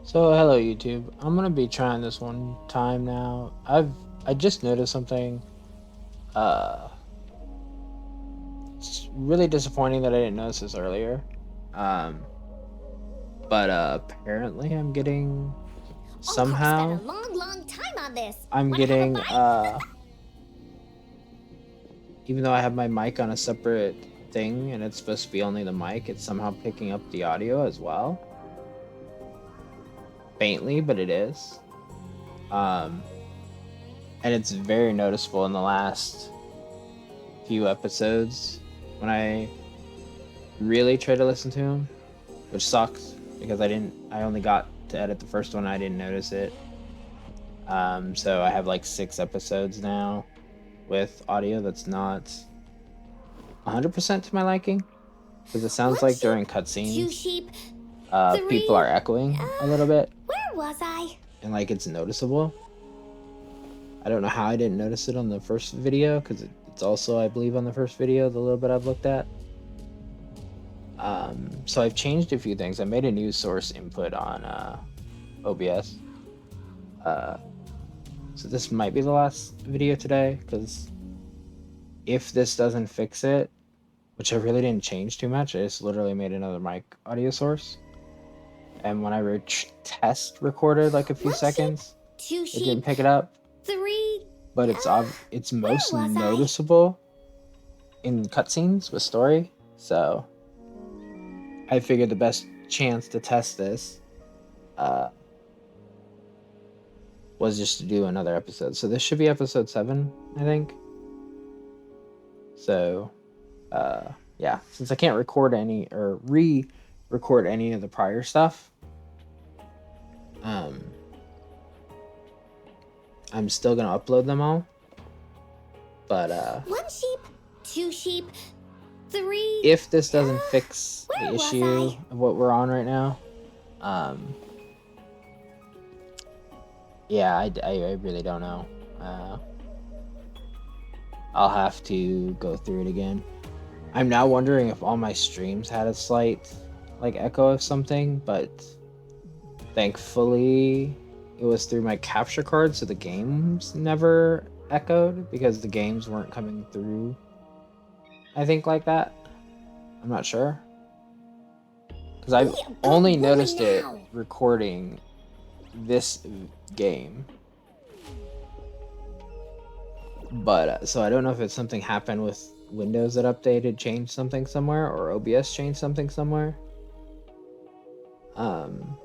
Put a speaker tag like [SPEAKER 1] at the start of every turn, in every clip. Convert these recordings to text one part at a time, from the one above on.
[SPEAKER 1] So hello YouTube. I'm gonna be trying this one time now. I just noticed something. Uh, it's really disappointing that I didn't notice this earlier. Um, but apparently
[SPEAKER 2] Onkar spent a
[SPEAKER 1] somehow
[SPEAKER 2] long time on this.
[SPEAKER 1] I'm
[SPEAKER 2] Wanna have a
[SPEAKER 1] getting
[SPEAKER 2] bite?
[SPEAKER 1] even though I have my mic on a separate thing and it's supposed to be only the mic, it's somehow picking up the audio as well. Faintly, but it is. Um, and it's very noticeable in the last few episodes when I really try to listen to him, which sucks because I only got to edit the first one. I didn't notice it. So I have like 6 episodes now with audio that's not 100% to my liking because it sounds
[SPEAKER 2] One
[SPEAKER 1] like
[SPEAKER 2] sheep,
[SPEAKER 1] during
[SPEAKER 2] two
[SPEAKER 1] cutscenes,
[SPEAKER 2] sheep,
[SPEAKER 1] people are
[SPEAKER 2] three.
[SPEAKER 1] echoing a little bit
[SPEAKER 2] Where was I?
[SPEAKER 1] and like it's noticeable. I don't know how I didn't notice it on the first video because it's also, I believe, on the first video, the little bit I've looked at. So I've changed a few things. I made a new source input on OBS. Uh, so this might be the last video today because if this doesn't fix it, which I really didn't change too much, I just literally made another mic audio source. And when I test recorded like a few
[SPEAKER 2] One sheep,
[SPEAKER 1] seconds,
[SPEAKER 2] two
[SPEAKER 1] it didn't
[SPEAKER 2] sheep,
[SPEAKER 1] pick it up.
[SPEAKER 2] three.
[SPEAKER 1] But it's
[SPEAKER 2] Where
[SPEAKER 1] most
[SPEAKER 2] was I?
[SPEAKER 1] noticeable in cutscenes with story. So I figured the best chance to test this uh, was just to do another episode. So this should be episode 7, I think. So yeah, since I can't record any or re-record any of the prior stuff, um, I'm still gonna upload them all. But
[SPEAKER 2] One sheep, two sheep, three.
[SPEAKER 1] if this doesn't fix the
[SPEAKER 2] Where was
[SPEAKER 1] issue
[SPEAKER 2] I?
[SPEAKER 1] of what we're on right now, um, yeah, I really don't know. I'll have to go through it again. I'm now wondering if all my streams had a slight like echo of something, but thankfully it was through my capture card, so the games never echoed because the games weren't coming through. I think like that. I'm not sure because
[SPEAKER 2] Be
[SPEAKER 1] I've
[SPEAKER 2] a
[SPEAKER 1] only
[SPEAKER 2] good boy
[SPEAKER 1] noticed it
[SPEAKER 2] now.
[SPEAKER 1] recording this game. But so I don't know if it's something happened with Windows that updated, changed something somewhere, or OBS changed something somewhere. Um,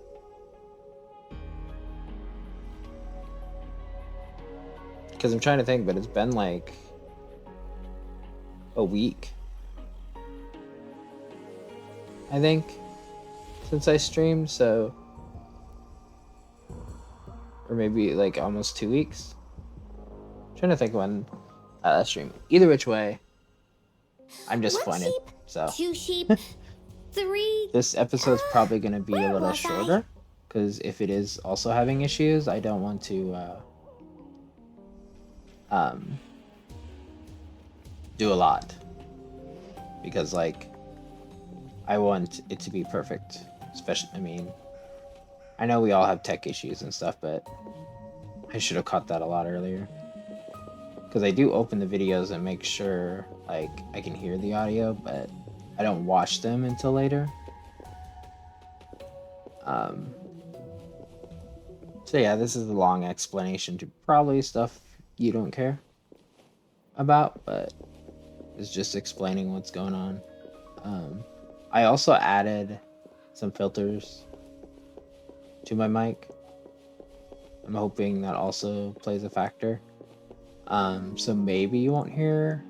[SPEAKER 1] because I'm trying to think, but it's been like a week, I think, since I streamed. So, or maybe like almost 2 weeks. I'm trying to think when I stream. Either which way, I'm
[SPEAKER 2] One
[SPEAKER 1] disappointed.
[SPEAKER 2] sheep,
[SPEAKER 1] So
[SPEAKER 2] two sheep, three.
[SPEAKER 1] this episode's probably gonna be a
[SPEAKER 2] Where
[SPEAKER 1] little
[SPEAKER 2] was I?
[SPEAKER 1] shorter because if it is also having issues, I don't want to um, do a lot because like I want it to be perfect. Especially, I mean, I know we all have tech issues and stuff, but I should have caught that a lot earlier. Because I do open the videos and make sure like I can hear the audio, but I don't watch them until later. Um, so yeah, this is a long explanation to probably stuff you don't care about, but it's just explaining what's going on. I also added some filters to my mic. I'm hoping that also plays a factor. So maybe you won't hear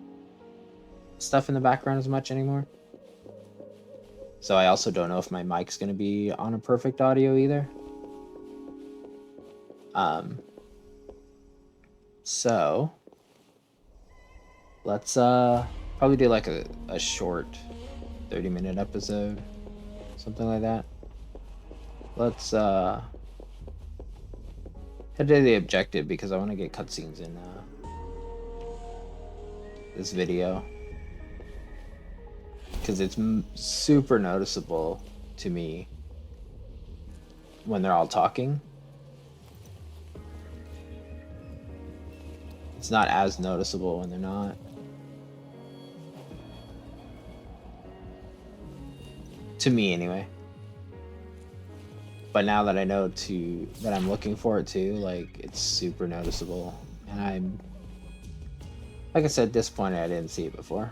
[SPEAKER 1] stuff in the background as much anymore. So I also don't know if my mic's going to be on a perfect audio either. Um, so let's probably do like a short 30-minute episode, something like that. Let's head to the objective because I want to get cutscenes in this video because it's super noticeable to me when they're all talking. It's not as noticeable when they're not. To me, anyway. But now that I know that I'm looking for it too, like, it's super noticeable. And I'm, like I said, disappointed I didn't see it before.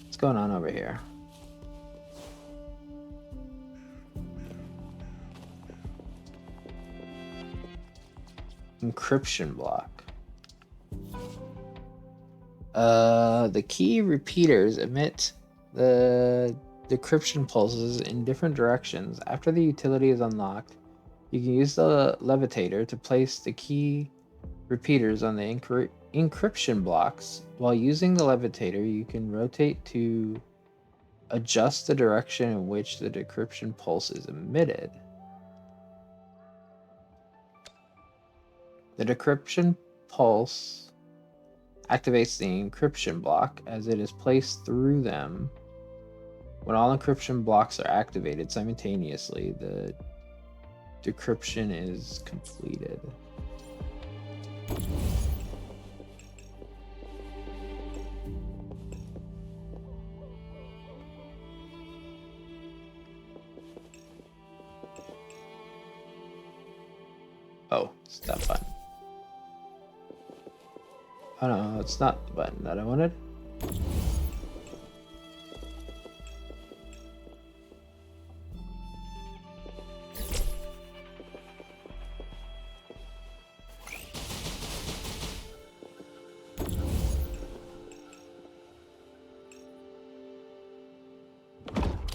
[SPEAKER 1] What's going on over here? Encryption block. The key repeaters emit the decryption pulses in different directions. After the utility is unlocked, you can use the levitator to place the key repeaters on the encryption blocks. While using the levitator, you can rotate to adjust the direction in which the decryption pulse is emitted. The decryption pulse activates the encryption block as it is placed through them. When all encryption blocks are activated simultaneously, the decryption is completed. Oh, it's that button. Oh no, it's not the button that I wanted.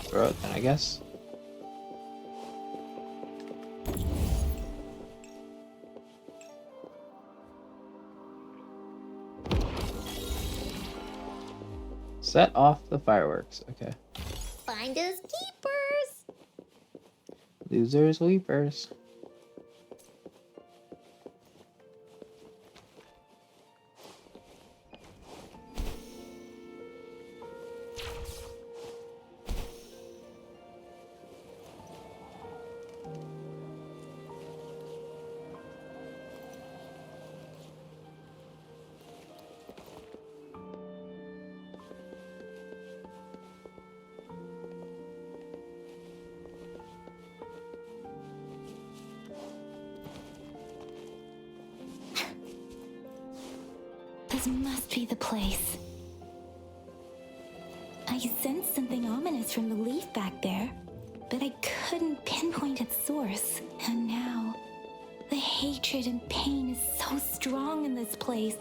[SPEAKER 1] Throw it then, I guess. Set off the fireworks. Okay.
[SPEAKER 2] Finders keepers.
[SPEAKER 1] Losers weepers.
[SPEAKER 2] This must be the place. I sensed something ominous from the leaf back there, but I couldn't pinpoint its source. And now, the hatred and pain is so strong in this place.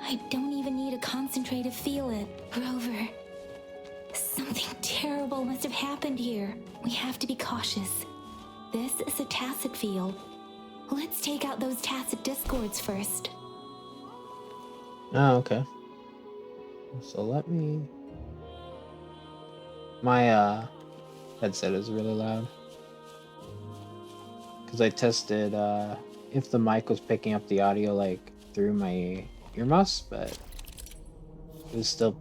[SPEAKER 2] I don't even need a concentrate to feel it. Rover, something terrible must have happened here. We have to be cautious. This is a tacit field. Let's take out those tacit discords first.
[SPEAKER 1] Oh, okay. So let me... My headset is really loud. Because I tested if the mic was picking up the audio like through my earmuffs, but it was still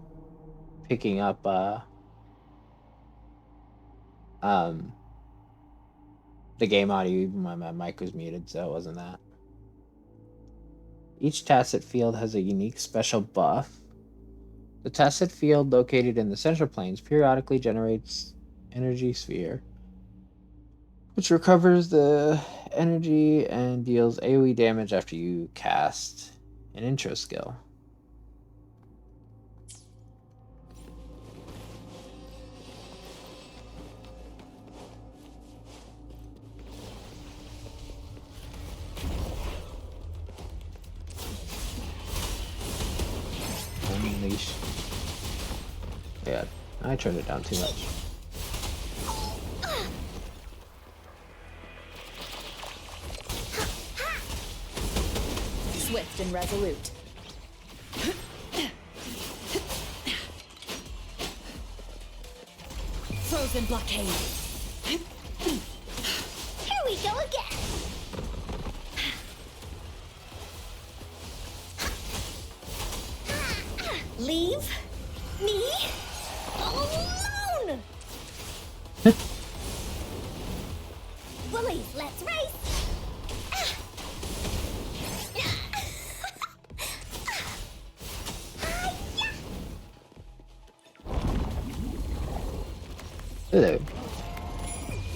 [SPEAKER 1] picking up the game audio even when my mic was muted, so it wasn't that. Each tacit field has a unique special buff. The tacit field located in the central planes periodically generates energy sphere, which recovers the energy and deals AoE damage after you cast an intro skill. Unleash. Yeah, I turned it down too much.
[SPEAKER 3] Swift and resolute. Frozen blockade.
[SPEAKER 2] Here we go again. Leave me alone! Bullies, let's race!
[SPEAKER 1] Hello.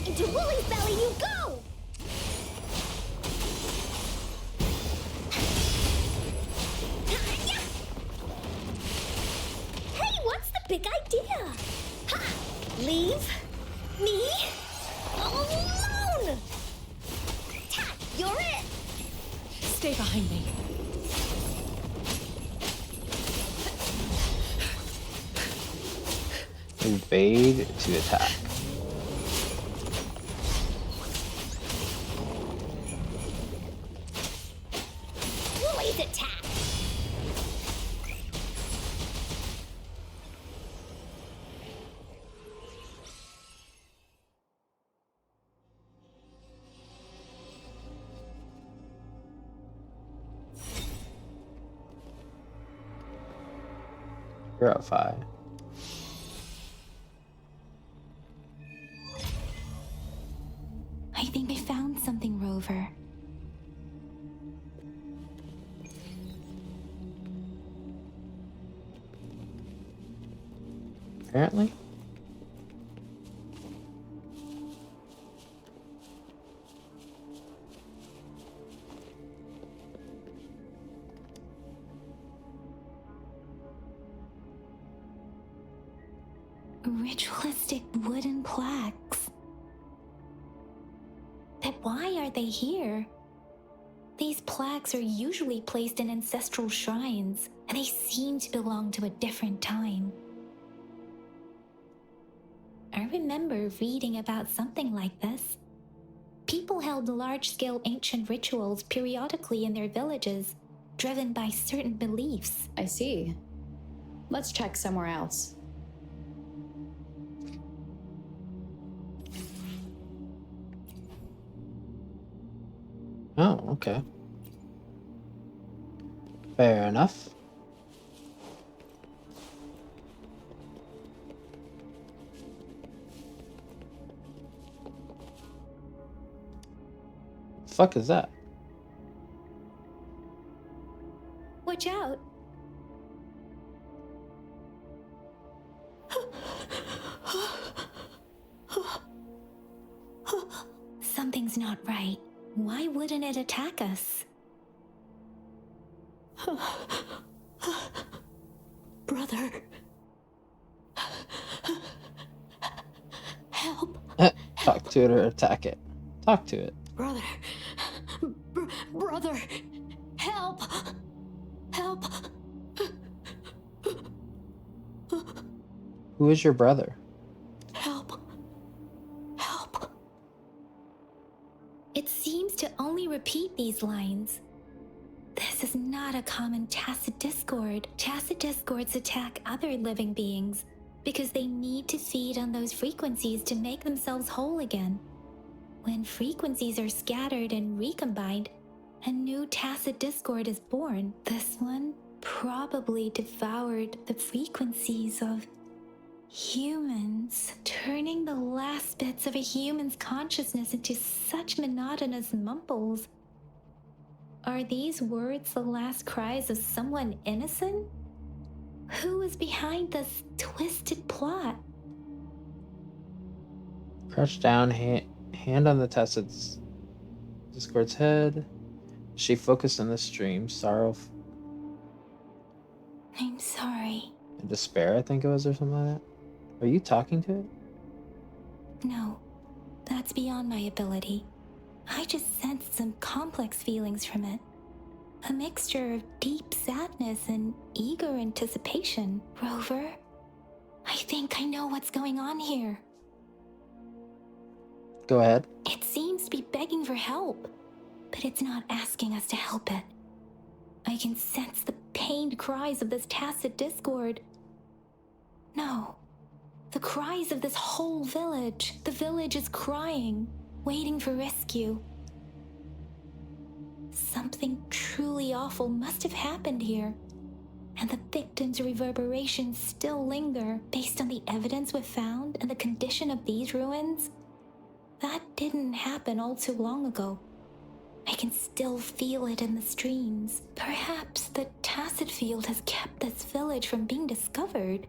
[SPEAKER 2] Into Woolly's belly you go! Hey, what's the big idea? Ha! Leave me alone! Tack, you're it!
[SPEAKER 3] Stay behind me.
[SPEAKER 1] Evade to attack.
[SPEAKER 2] Woolly's attack!
[SPEAKER 1] You're at 5.
[SPEAKER 2] I think I found something, Rover.
[SPEAKER 1] Apparently.
[SPEAKER 2] Ritualistic wooden plaques. But why are they here? These plaques are usually placed in ancestral shrines, and they seem to belong to a different time. I remember reading about something like this. People held large-scale ancient rituals periodically in their villages, driven by certain beliefs.
[SPEAKER 3] I see. Let's check somewhere else.
[SPEAKER 1] Oh, okay. Fair enough. Fuck is that?
[SPEAKER 2] Watch out! Something's not right. Why wouldn't it attack us? Brother. Help.
[SPEAKER 1] Talk to it or attack it. Talk to it.
[SPEAKER 2] Brother. Brother. Help. Help.
[SPEAKER 1] Who is your brother?
[SPEAKER 2] Help. Help. It seems to only repeat these lines. This is not a common tacit discord. Tacit discords attack other living beings because they need to feed on those frequencies to make themselves whole again. When frequencies are scattered and recombined, a new tacit discord is born. This one probably devoured the frequencies of humans, turning the last bits of a human's consciousness into such monotonous mumbles. Are these words the last cries of someone innocent? Who is behind this twisted plot?
[SPEAKER 1] Crouch down, hand on the tacit discord's head. She focused on the stream, sorrow
[SPEAKER 2] I'm sorry.
[SPEAKER 1] and despair, I think it was, or something like that. Are you talking to it?
[SPEAKER 2] No, that's beyond my ability. I just sensed some complex feelings from it. A mixture of deep sadness and eager anticipation. Rover, I think I know what's going on here.
[SPEAKER 1] Go ahead.
[SPEAKER 2] It seems to be begging for help, but it's not asking us to help it. I can sense the pained cries of this tacit discord. No, the cries of this whole village. The village is crying, waiting for rescue. Something truly awful must have happened here. and the victim's reverberations still linger based on the evidence we've found and the condition of these ruins. That didn't happen all too long ago. I can still feel it in the streams. Perhaps the tacit field has kept this village from being discovered.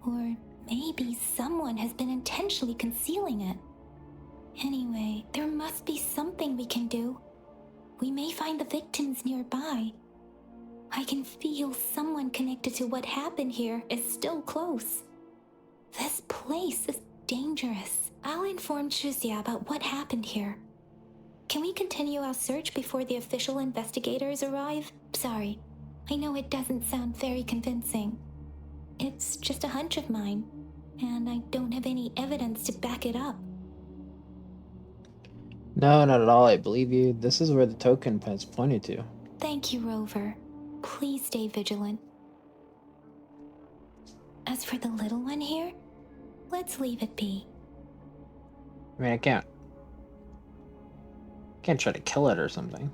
[SPEAKER 2] Or maybe someone has been intentionally concealing it. Anyway, there must be something we can do. We may find the victims nearby. I can feel someone connected to what happened here is still close. This place is dangerous. I'll inform Shuzia about what happened here. Can we continue our search before the official investigators arrive? Sorry, I know it doesn't sound very convincing. It's just a hunch of mine, and I don't have any evidence to back it up.
[SPEAKER 1] No, not at all. I believe you. This is where the token has pointed to.
[SPEAKER 2] Thank you, Rover. Please stay vigilant. As for the little one here, let's leave it be.
[SPEAKER 1] I mean, I can't try to kill it or something.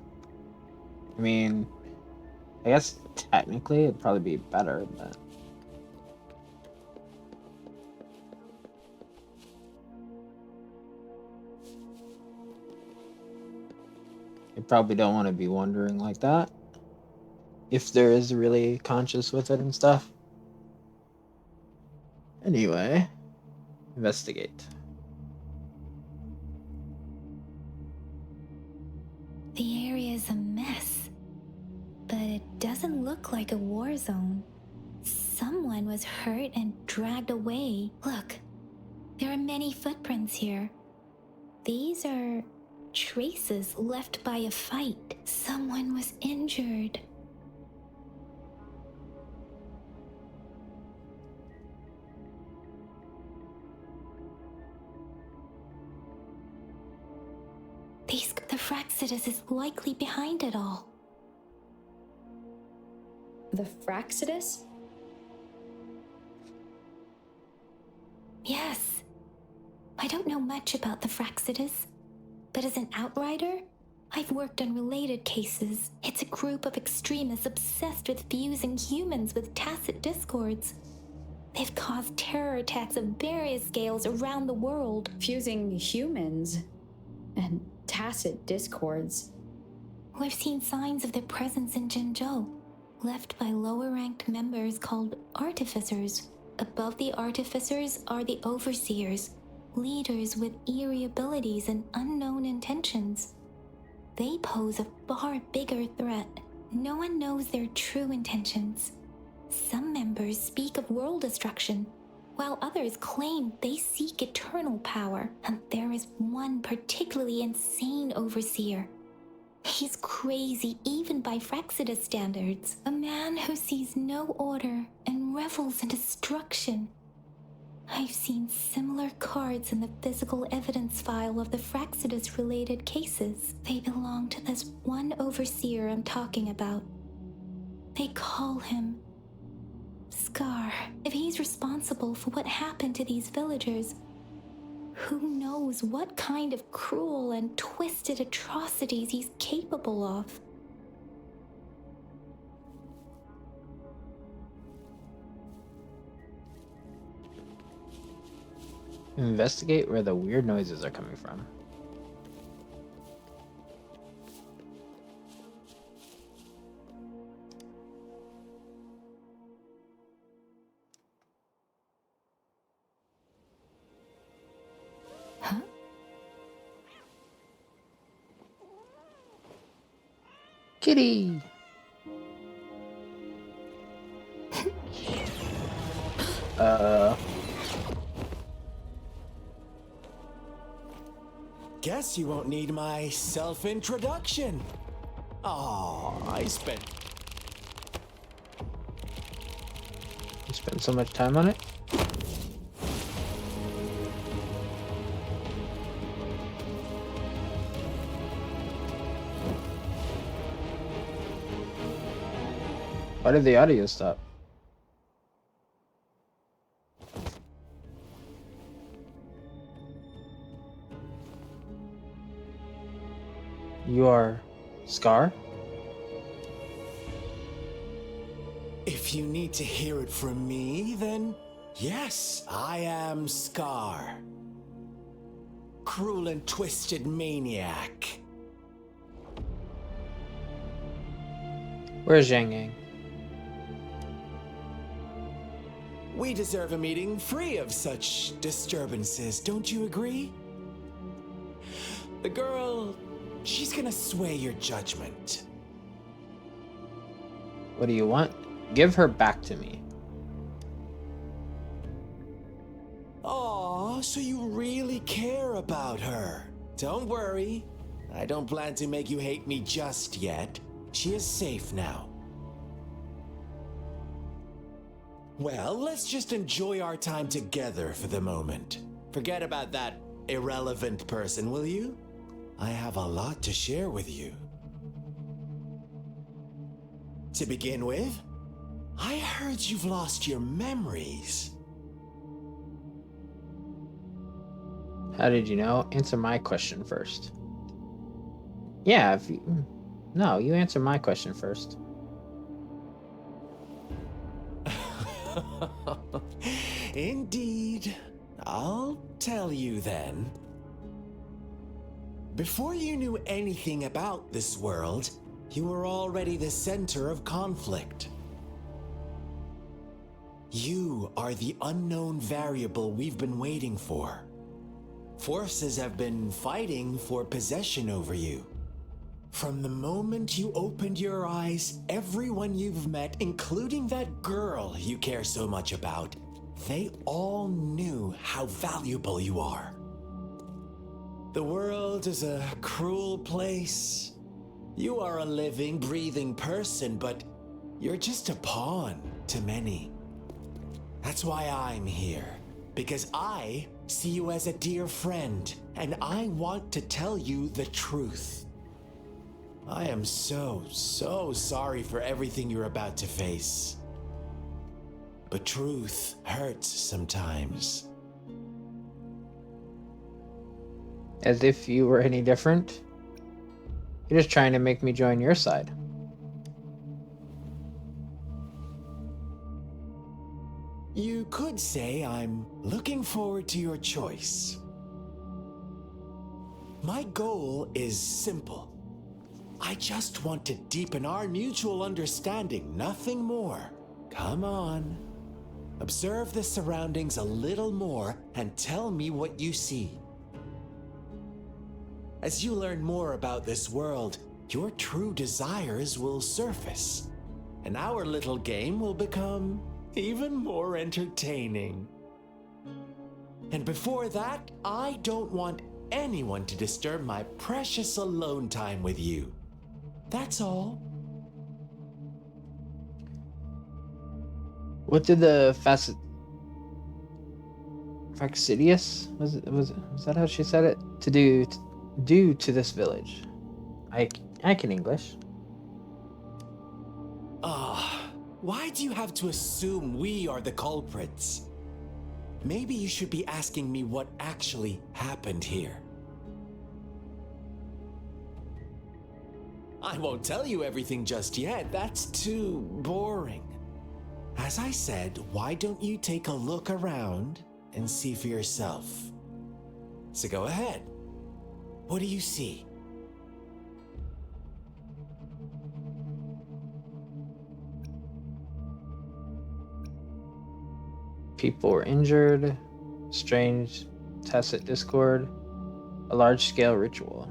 [SPEAKER 1] I mean, I guess technically it'd probably be better, but you probably don't want to be wondering like that. If there is really conscious with it and stuff. Anyway, investigate.
[SPEAKER 2] The area is a mess, but it doesn't look like a war zone. Someone was hurt and dragged away. Look, there are many footprints here. These are traces left by a fight. Someone was injured. The Fraxidus is likely behind it all.
[SPEAKER 3] The Fraxidus?
[SPEAKER 2] Yes. I don't know much about the Fraxidus, but as an outrider, I've worked on related cases. It's a group of extremists obsessed with fusing humans with tacit discords. They've caused terror attacks of various scales around the world.
[SPEAKER 3] Fusing humans and tacit discords.
[SPEAKER 2] We've seen signs of their presence in Jinzhou, left by lower-ranked members called artificers. Above the artificers are the overseers, leaders with eerie abilities and unknown intentions. They pose a far bigger threat. No one knows their true intentions. Some members speak of world destruction, while others claim they seek eternal power, and there is one particularly insane overseer. He's crazy even by Fraxidus standards. A man who sees no order and revels in destruction. I've seen similar cards in the physical evidence file of the Fraxidus-related cases. They belong to this one overseer I'm talking about. They call him Scar. If he's responsible for what happened to these villagers, who knows what kind of cruel and twisted atrocities he's capable of?
[SPEAKER 1] Investigate where the weird noises are coming from.
[SPEAKER 2] Huh?
[SPEAKER 1] Kitty!
[SPEAKER 4] Guess you won't need my self-introduction. Oh,
[SPEAKER 1] You spend so much time on it? Why did the audio stop? You are Scar?
[SPEAKER 4] If if you need to hear it from me, then yes, I am Scar. Cruel and twisted maniac.
[SPEAKER 1] Where's Yang Yang?
[SPEAKER 4] We deserve a meeting free of such disturbances, don't you agree? The girl, she's gonna sway your judgment.
[SPEAKER 1] What do you want? Give her back to me.
[SPEAKER 4] Aw, so you really care about her. Don't worry. I don't plan to make you hate me just yet. She is safe now. Well, let's just enjoy our time together for the moment. Forget about that irrelevant person, will you? I have a lot to share with you. To begin with, I heard you've lost your memories.
[SPEAKER 1] How did you know? Answer my question first. Yeah, if you... No, you answer my question first.
[SPEAKER 4] Indeed. I'll tell you then. Before you knew anything about this world, you were already the center of conflict. You are the unknown variable we've been waiting for. Forces have been fighting for possession over you. From the moment you opened your eyes, everyone you've met, including that girl you care so much about, they all knew how valuable you are. The world is a cruel place. You are a living, breathing person, but you're just a pawn to many. That's why I'm here, because I see you as a dear friend, and I want to tell you the truth. I am so sorry for everything you're about to face. But truth hurts sometimes.
[SPEAKER 1] As if you were any different. You're just trying to make me join your side.
[SPEAKER 4] You could say I'm looking forward to your choice. My goal is simple. I just want to deepen our mutual understanding, nothing more. Come on. Observe the surroundings a little more and tell me what you see. As you learn more about this world, your true desires will surface, and our little game will become even more entertaining. And before that, I don't want anyone to disturb my precious alone time with you. That's all.
[SPEAKER 1] What did the Faxidius was that how she said it? To do to this village? I can English.
[SPEAKER 4] Why do you have to assume we are the culprits? Maybe you should be asking me what actually happened here. I won't tell you everything just yet. That's too boring. As I said, why don't you take a look around and see for yourself? So go ahead. What do you see?
[SPEAKER 1] People were injured, strange tacit discord, a large-scale ritual.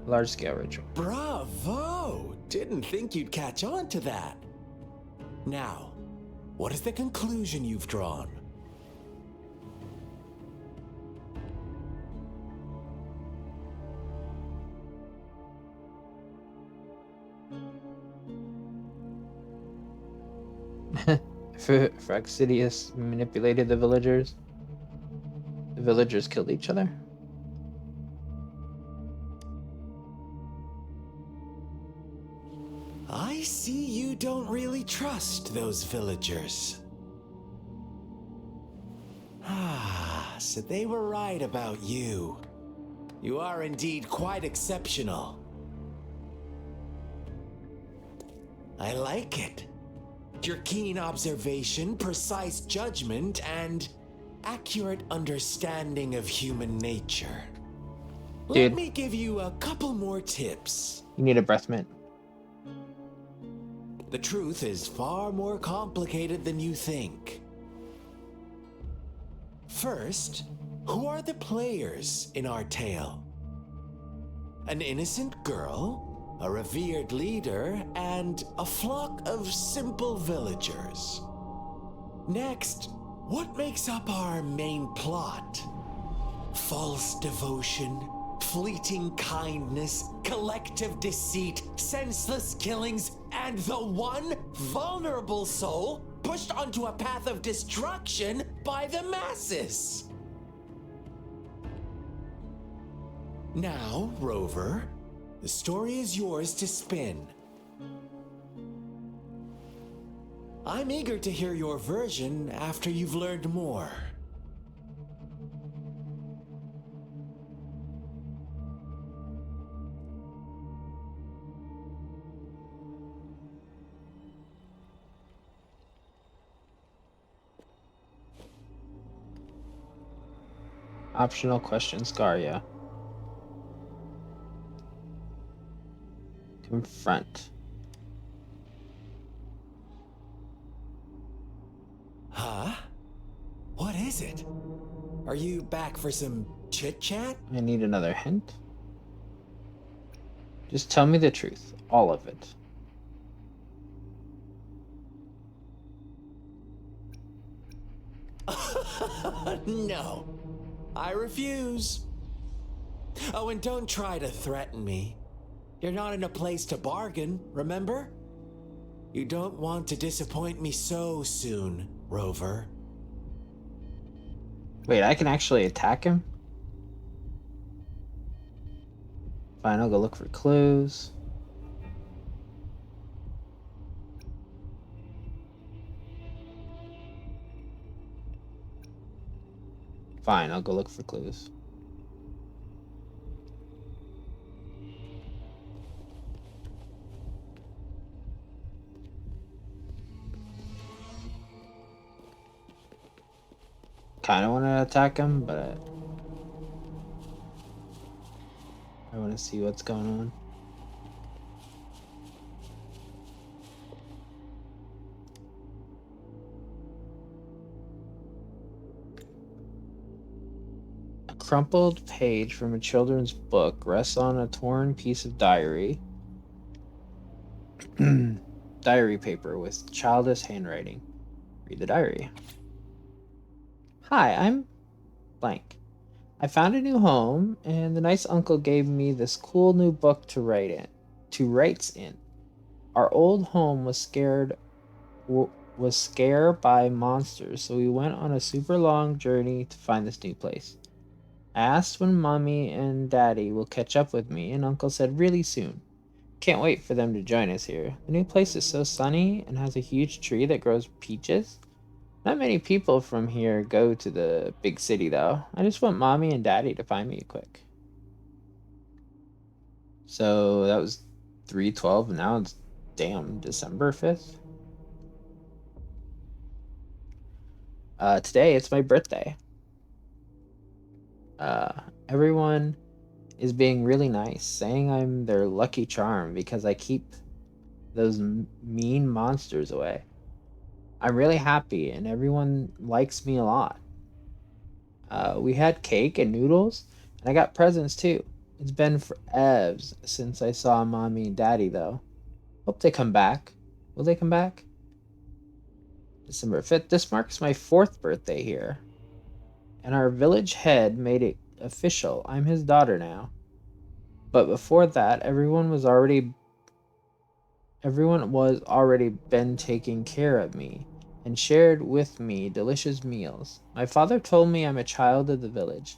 [SPEAKER 1] Large-scale ritual.
[SPEAKER 4] Bravo! Didn't think you'd catch on to that. Now, what is the conclusion you've drawn?
[SPEAKER 1] Fraxidius manipulated the villagers. The villagers killed each other.
[SPEAKER 4] I see you don't really trust those villagers. So they were right about you. You are indeed quite exceptional. I like it. Your keen observation, precise judgment, and accurate understanding of human nature. Let
[SPEAKER 1] Dude.
[SPEAKER 4] me give you a couple more tips.
[SPEAKER 1] You need a breath mint.
[SPEAKER 4] The truth is far more complicated than you think. First, who are the players in our tale? An innocent girl, a revered leader, and a flock of simple villagers. Next, what makes up our main plot? False devotion, fleeting kindness, collective deceit, senseless killings, and the one vulnerable soul pushed onto a path of destruction by the masses. Now, Rover, the story is yours to spin. I'm eager to hear your version after you've learned more.
[SPEAKER 1] Optional question, Scaria. Confront.
[SPEAKER 4] Huh? What is it? Are you back for some chit-chat?
[SPEAKER 1] I need another hint. Just tell me the truth. All of it.
[SPEAKER 4] No. I refuse. Oh, and don't try to threaten me. You're not in a place to bargain, remember? You don't want to disappoint me so soon, Rover.
[SPEAKER 1] Wait, I can actually attack him? Fine, I'll go look for clues. Fine, I'll go look for clues. Kind of want to attack him, but I want to see what's going on. A crumpled page from a children's book rests on a torn piece of diary. Diary paper with childish handwriting. Read the diary. Hi, I'm blank. I found a new home, and the nice uncle gave me this cool new book to write in. Our old home was scared by monsters, so we went on a super long journey to find this new place. I asked when mommy and daddy will catch up with me, and uncle said really soon. Can't wait for them to join us here. The new place is so sunny and has a huge tree that grows peaches. Not many people from here go to the big city, though. I just want mommy and daddy to find me quick. So that was 3/12, and now it's December 5th. Today it's my birthday. Everyone is being really nice, saying I'm their lucky charm because I keep those mean monsters away. I'm really happy, and everyone likes me a lot. We had cake and noodles, and I got presents too. It's been forever since I saw mommy and daddy, though. Hope they come back. Will they come back? December 5th. This marks my 4th birthday here, and our village head made it official. I'm his daughter now. But before that, everyone was already been taking care of me and shared with me delicious meals. My father told me I'm a child of the village,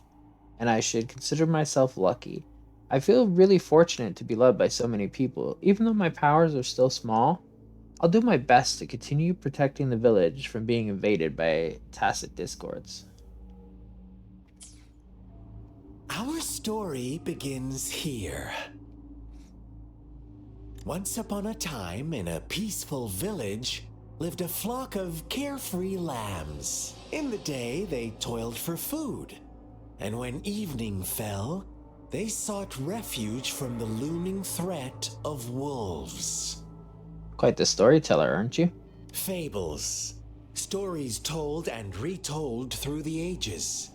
[SPEAKER 1] and I should consider myself lucky. I feel really fortunate to be loved by so many people. Even though my powers are still small, I'll do my best to continue protecting the village from being invaded by tacit discords.
[SPEAKER 4] Our story begins here. Once upon a time, in a peaceful village, lived a flock of carefree lambs. In the day, they toiled for food, and when evening fell, they sought refuge from the looming threat of wolves.
[SPEAKER 1] Quite the storyteller, aren't you?
[SPEAKER 4] Fables. Stories told and retold through the ages.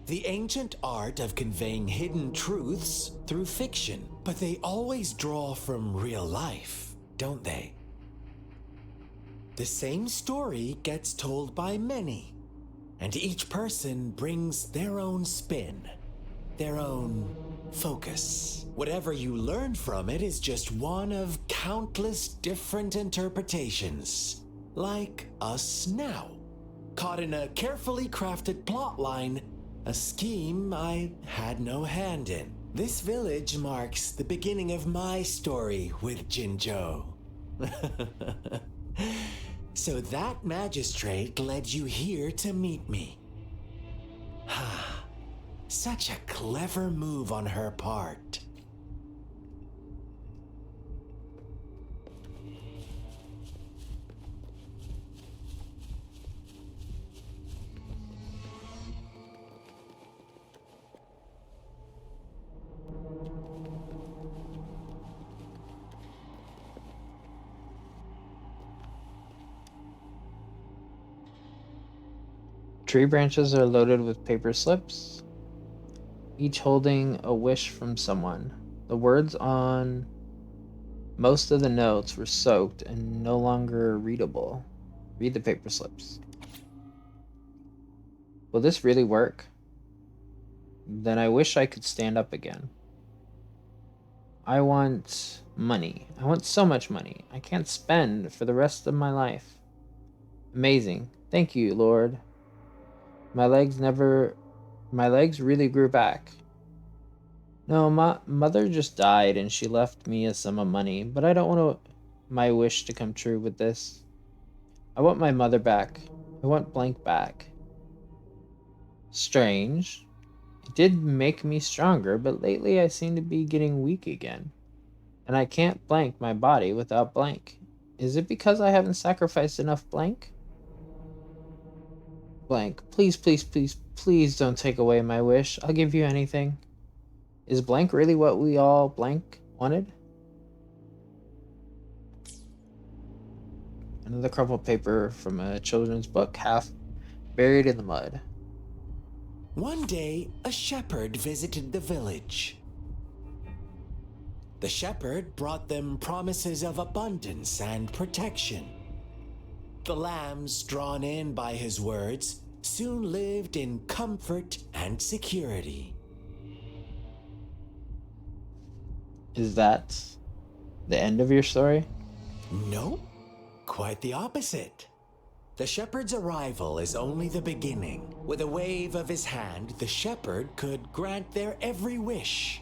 [SPEAKER 4] The ancient art of conveying hidden truths through fiction. But they always draw from real life, don't they? The same story gets told by many, and each person brings their own spin, their own focus. Whatever you learn from it is just one of countless different interpretations. Like us now, caught in a carefully crafted plotline, a scheme I had no hand in. This village marks the beginning of my story with Jinzhou. So that magistrate led you here to meet me. Such a clever move on her part.
[SPEAKER 1] Tree branches are loaded with paper slips, each holding a wish from someone. The words on most of the notes were soaked and no longer readable. Read the paper slips. Will this really work? Then I wish I could stand up again. I want money. I want so much money. I can't spend for the rest of my life. Amazing. Thank you, Lord. My legs really grew back. No, my mother just died and she left me a sum of money, but I don't want my wish to come true with this. I want my mother back. I want blank back. Strange. It did make me stronger, but lately I seem to be getting weak again. And I can't blank my body without blank. Is it because I haven't sacrificed enough blank? Blank. Please, please, please, please don't take away my wish. I'll give you anything. Is blank really what we all blank wanted? Another crumpled paper from a children's book, half buried in the mud.
[SPEAKER 4] One day, a shepherd visited the village. The shepherd brought them promises of abundance and protection. The lambs, drawn in by his words, soon lived in comfort and security.
[SPEAKER 1] Is that the end of your story?
[SPEAKER 4] No, quite the opposite. The shepherd's arrival is only the beginning. With a wave of his hand, the shepherd could grant their every wish.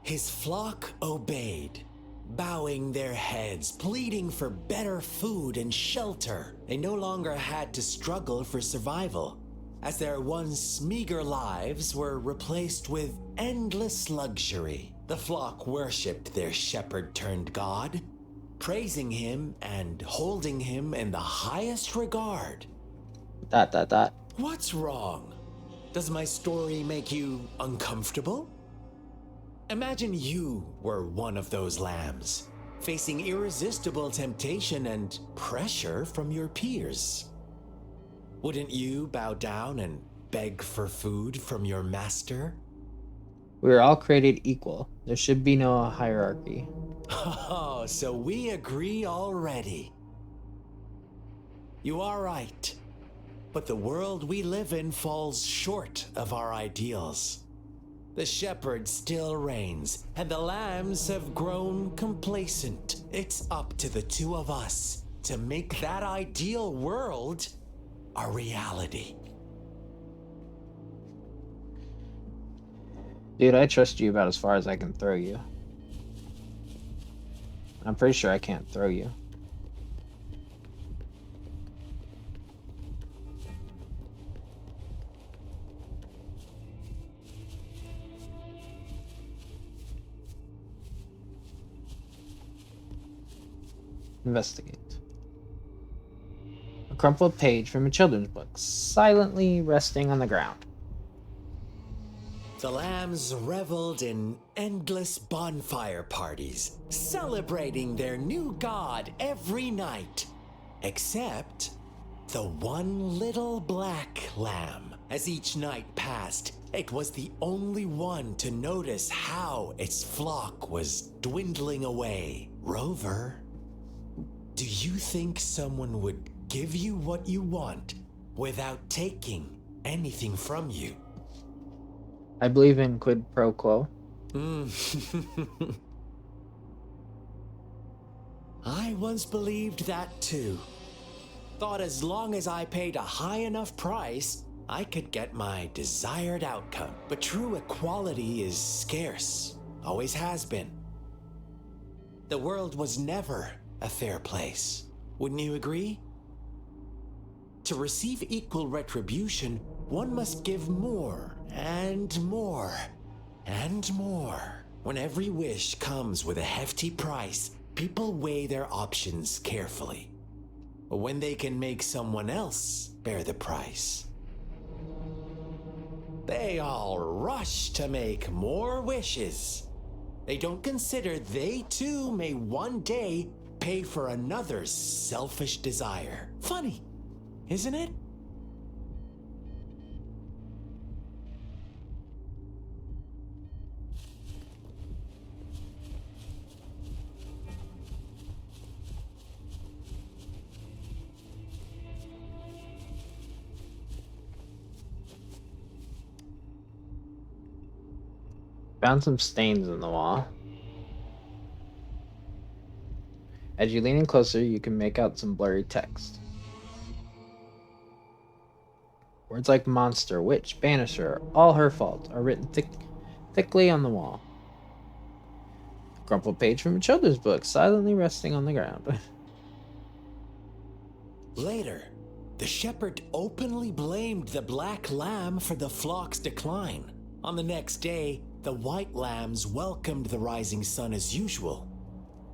[SPEAKER 4] His flock obeyed, bowing their heads, pleading for better food and shelter. They no longer had to struggle for survival, as their once meager lives were replaced with endless luxury. The flock worshipped their shepherd-turned-god, praising him and holding him in the highest regard.
[SPEAKER 1] Dot.
[SPEAKER 4] What's wrong? Does my story make you uncomfortable? Imagine you were one of those lambs, facing irresistible temptation and pressure from your peers. Wouldn't you bow down and beg for food from your master?
[SPEAKER 1] We are all created equal. There should be no hierarchy.
[SPEAKER 4] Oh, so we agree already. You are right, but the world we live in falls short of our ideals. The shepherd still reigns, and the lambs have grown complacent. It's up to the two of us to make that ideal world a reality.
[SPEAKER 1] Dude, I trust you about as far as I can throw you. I'm pretty sure I can't throw you. Investigate. A crumpled page from a children's book, silently resting on the ground.
[SPEAKER 4] The lambs reveled in endless bonfire parties, celebrating their new god every night. Except the one little black lamb. As each night passed, it was the only one to notice how its flock was dwindling away. Rover, do you think someone would give you what you want without taking anything from you?
[SPEAKER 1] I believe in quid pro quo.
[SPEAKER 4] I once believed that too. Thought as long as I paid a high enough price, I could get my desired outcome. But true equality is scarce, always has been. The world was never a fair place. Wouldn't you agree? To receive equal retribution, one must give more and more and more. When every wish comes with a hefty price, people weigh their options carefully. When they can make someone else bear the price, they all rush to make more wishes. They don't consider they too may one day pay for another's selfish desire. Funny, isn't it?
[SPEAKER 1] Found some stains in the wall. As you lean in closer, you can make out some blurry text. Words like monster, witch, banisher, all her fault, are written thickly on the wall. A crumpled page from a children's book, silently resting on the ground.
[SPEAKER 4] Later, the shepherd openly blamed the black lamb for the flock's decline. On the next day, the white lambs welcomed the rising sun as usual.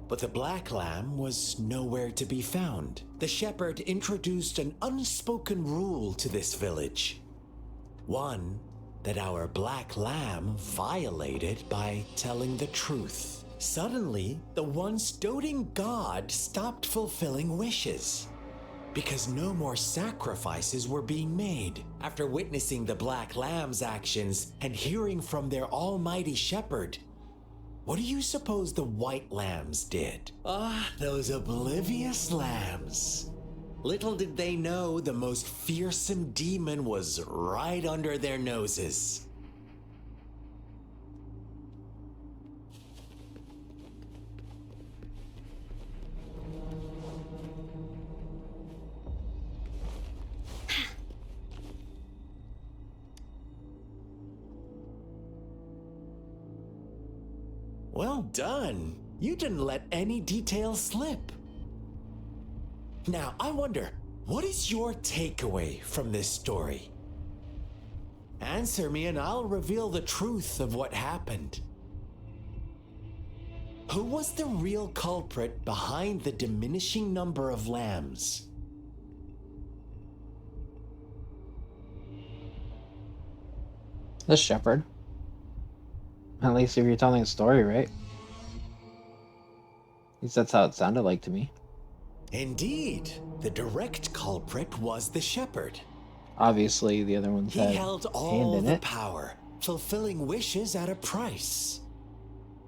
[SPEAKER 4] But the black lamb was nowhere to be found. The shepherd introduced an unspoken rule to this village. One that our black lamb violated by telling the truth. Suddenly, the once doting god stopped fulfilling wishes, because no more sacrifices were being made. After witnessing the black lamb's actions and hearing from their almighty shepherd, what do you suppose the white lambs did? Those oblivious lambs. Little did they know the most fearsome demon was right under their noses. Well done. You didn't let any details slip. Now, I wonder, what is your takeaway from this story? Answer me and I'll reveal the truth of what happened. Who was the real culprit behind the diminishing number of lambs?
[SPEAKER 1] The shepherd. At least if you're telling a story, right? At least that's how it sounded like to me.
[SPEAKER 4] Indeed, the direct culprit was the shepherd.
[SPEAKER 1] Obviously, the other ones
[SPEAKER 4] He
[SPEAKER 1] had
[SPEAKER 4] held
[SPEAKER 1] hand
[SPEAKER 4] all
[SPEAKER 1] in
[SPEAKER 4] the
[SPEAKER 1] it.
[SPEAKER 4] power, fulfilling wishes at a price.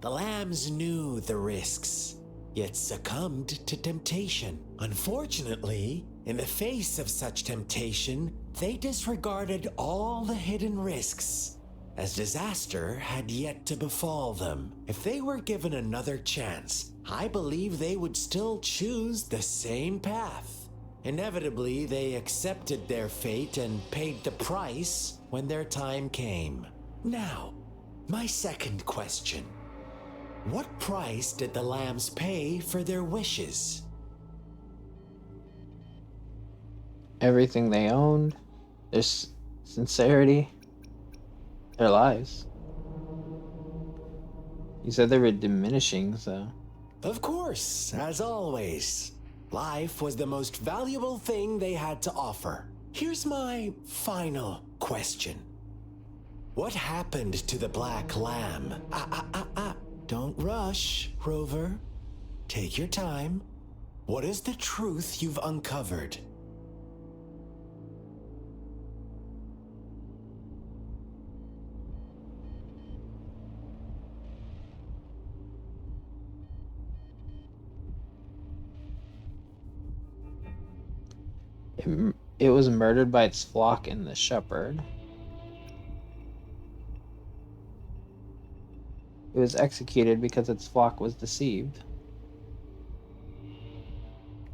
[SPEAKER 4] The lambs knew the risks, yet succumbed to temptation. Unfortunately, in the face of such temptation, they disregarded all the hidden risks, as disaster had yet to befall them. If they were given another chance, I believe they would still choose the same path. Inevitably, they accepted their fate and paid the price when their time came. Now, my second question. What price did the lambs pay for their wishes?
[SPEAKER 1] Everything they owned, their sincerity, their lives. You said they were diminishing, so
[SPEAKER 4] Of course, as always. Life was the most valuable thing they had to offer. Here's my final question. What happened to the Black Lamb? Don't rush, Rover. Take your time. What is the truth you've uncovered?
[SPEAKER 1] It was murdered by its flock and the shepherd. It was executed because its flock was deceived.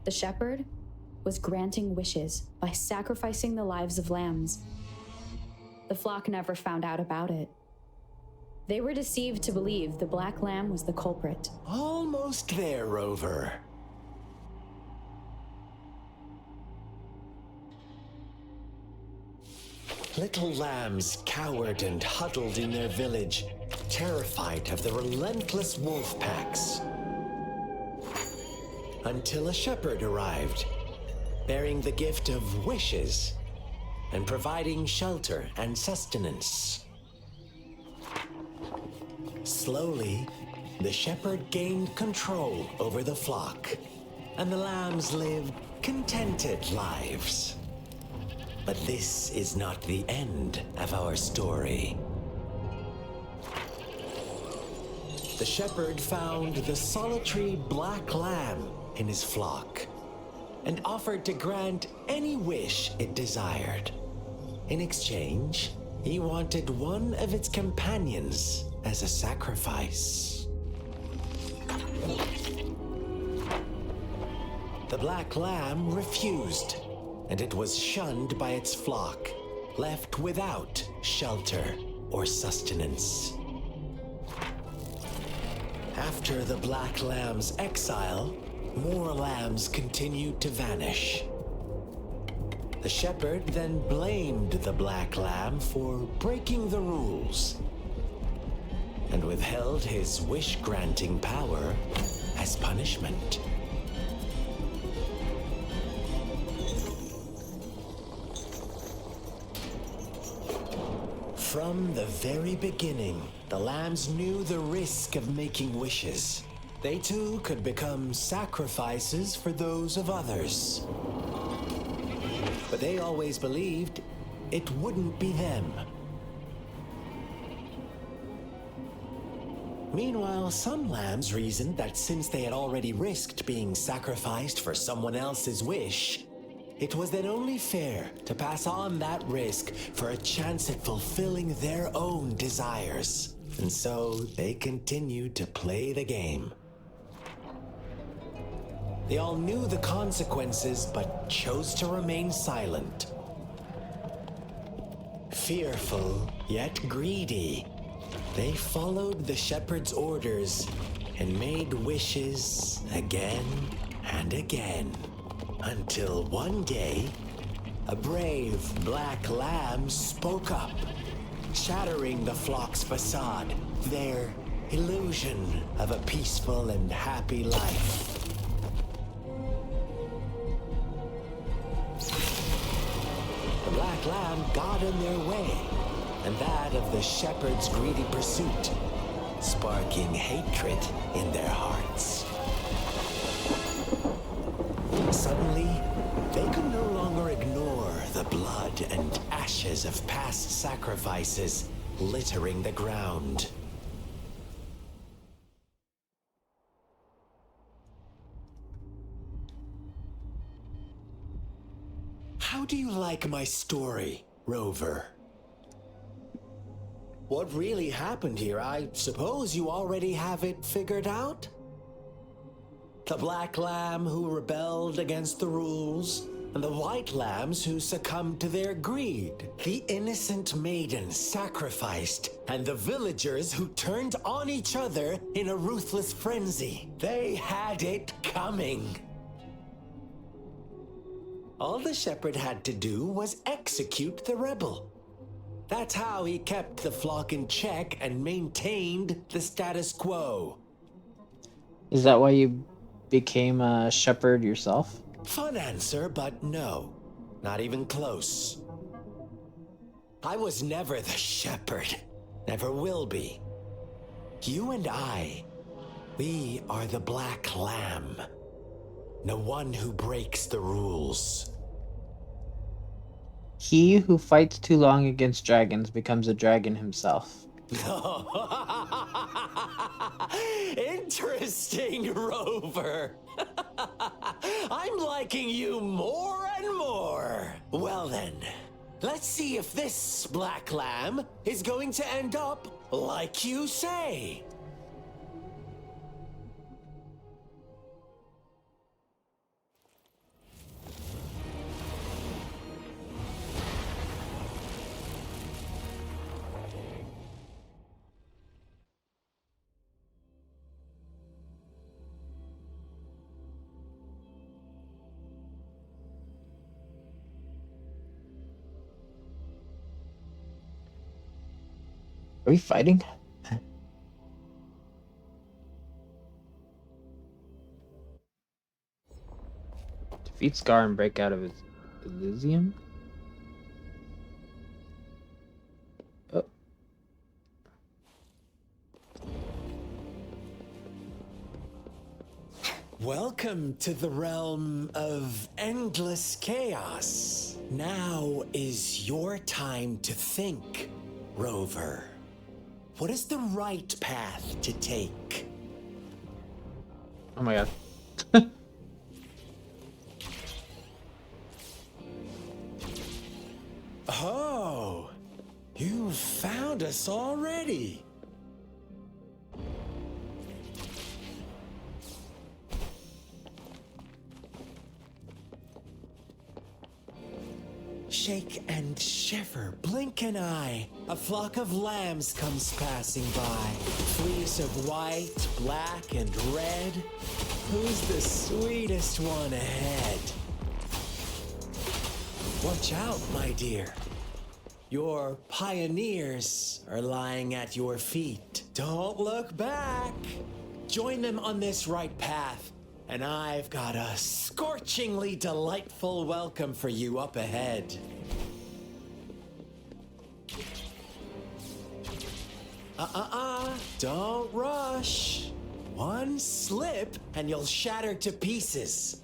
[SPEAKER 3] The shepherd was granting wishes by sacrificing the lives of lambs. The flock never found out about it. They were deceived to believe the Black Lamb was the culprit.
[SPEAKER 4] Almost there, Rover. Little lambs cowered and huddled in their village, terrified of the relentless wolf packs. Until a shepherd arrived, bearing the gift of wishes and providing shelter and sustenance. Slowly, the shepherd gained control over the flock, and the lambs lived contented lives. But this is not the end of our story. The shepherd found the solitary black lamb in his flock and offered to grant any wish it desired. In exchange, he wanted one of its companions as a sacrifice. The black lamb refused, and it was shunned by its flock, left without shelter or sustenance. After the black lamb's exile, more lambs continued to vanish. The shepherd then blamed the black lamb for breaking the rules and withheld his wish-granting power as punishment. From the very beginning, the lambs knew the risk of making wishes. They too could become sacrifices for those of others. But they always believed it wouldn't be them. Meanwhile, some lambs reasoned that since they had already risked being sacrificed for someone else's wish, it was then only fair to pass on that risk for a chance at fulfilling their own desires. And so they continued to play the game. They all knew the consequences, but chose to remain silent. Fearful, yet greedy, they followed the shepherd's orders and made wishes again and again. Until one day, a brave black lamb spoke up, shattering the flock's facade, their illusion of a peaceful and happy life. The black lamb got in their way, and that of the shepherd's greedy pursuit, sparking hatred in their hearts. Suddenly, they could no longer ignore the blood and ashes of past sacrifices littering the ground. How do you like my story, Rover? What really happened here? I suppose you already have it figured out? The black lamb who rebelled against the rules, and the white lambs who succumbed to their greed. The innocent maiden sacrificed, and the villagers who turned on each other in a ruthless frenzy. They had it coming. All the shepherd had to do was execute the rebel. That's how he kept the flock in check and maintained the status quo.
[SPEAKER 1] Is that why you became a shepherd yourself?
[SPEAKER 4] Fun answer, but no. Not even close. I was never the shepherd. Never will be. You and I, we are the Black Lamb. The one who breaks the rules.
[SPEAKER 1] He who fights too long against dragons becomes a dragon himself.
[SPEAKER 4] Interesting, Rover. I'm liking you more and more. Well then, let's see if this Black Lamb is going to end up like you say.
[SPEAKER 1] Are we fighting? Defeat Scar and break out of his Elysium? Oh.
[SPEAKER 4] Welcome to the realm of endless chaos. Now is your time to think, Rover. What is the right path to take?
[SPEAKER 1] Oh my god.
[SPEAKER 4] Oh, you found us already. Shake and shiver, blink an eye. A flock of lambs comes passing by. Fleece of white, black, and red. Who's the sweetest one ahead? Watch out, my dear. Your pioneers are lying at your feet. Don't look back. Join them on this right path, and I've got a scorchingly delightful welcome for you up ahead. Don't rush. One slip, and you'll shatter to pieces.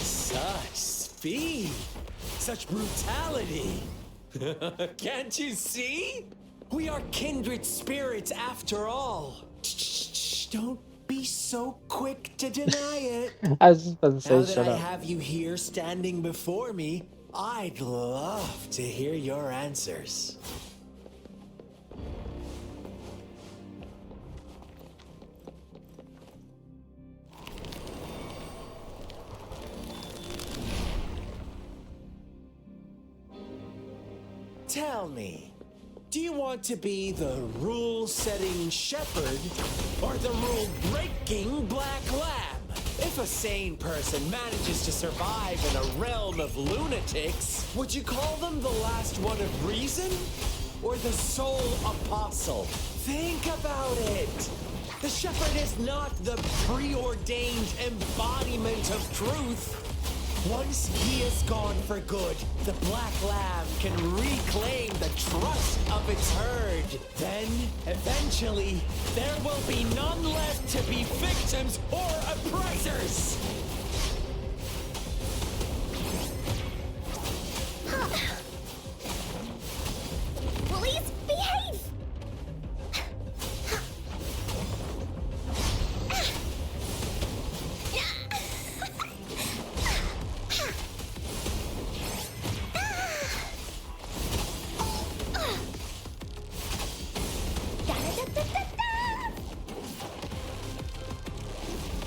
[SPEAKER 4] Such speed! Such brutality! Can't you see? We are kindred spirits after all. Shh, don't be so quick to deny it.
[SPEAKER 1] I was just about to say,
[SPEAKER 4] Now that
[SPEAKER 1] shut
[SPEAKER 4] I
[SPEAKER 1] up.
[SPEAKER 4] have you here standing before me, I'd love to hear your answers. Tell me, do you want to be the rule-setting shepherd or the rule-breaking black lamb? If a sane person manages to survive in a realm of lunatics, would you call them the last one of reason or the sole apostle? Think about it. The shepherd is not the preordained embodiment of truth. Once he is gone for good, the Black Lamb can reclaim the trust of its herd. Then, eventually, there will be none left to be victims or oppressors.
[SPEAKER 2] Please behave!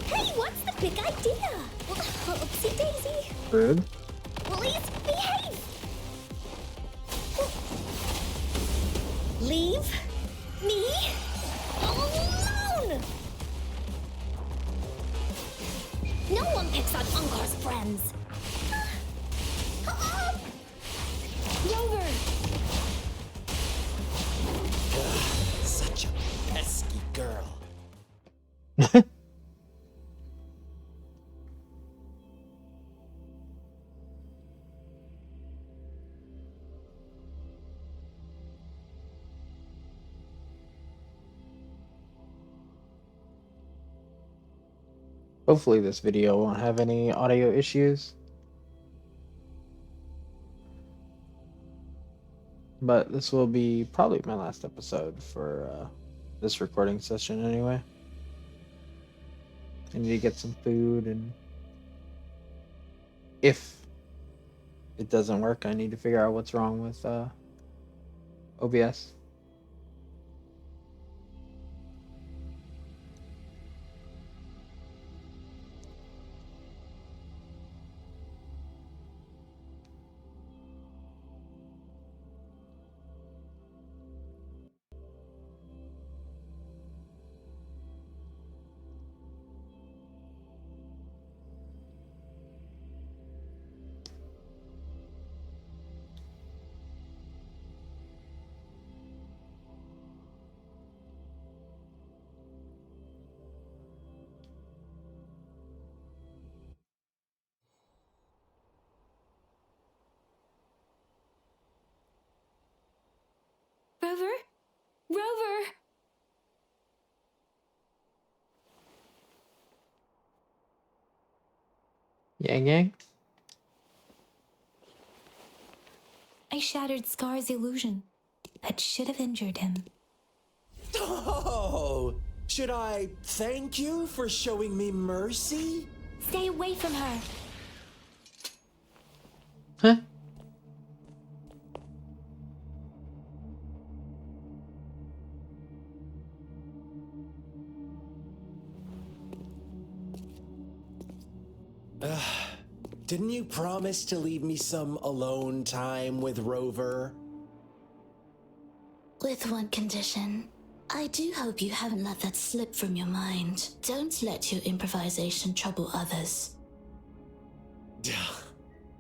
[SPEAKER 2] Hey, what's the big idea? Oopsie daisy.
[SPEAKER 1] Rude.
[SPEAKER 2] Please behave. Leave me alone. picks on Unkar's friends. Rover!
[SPEAKER 4] Such a pesky girl.
[SPEAKER 1] Hopefully this video won't have any audio issues. But this will be probably my last episode for this recording session anyway. I need to get some food, and if it doesn't work, I need to figure out what's wrong with OBS.
[SPEAKER 2] Rover? Rover!
[SPEAKER 1] Yang Yang?
[SPEAKER 2] I shattered Scar's illusion. That should have injured him.
[SPEAKER 4] Oh, should I thank you for showing me mercy?
[SPEAKER 2] Stay away from her.
[SPEAKER 1] Huh?
[SPEAKER 4] Didn't you promise to leave me some alone time with Rover?
[SPEAKER 5] With one condition. I do hope you haven't let that slip from your mind. Don't let your improvisation trouble others.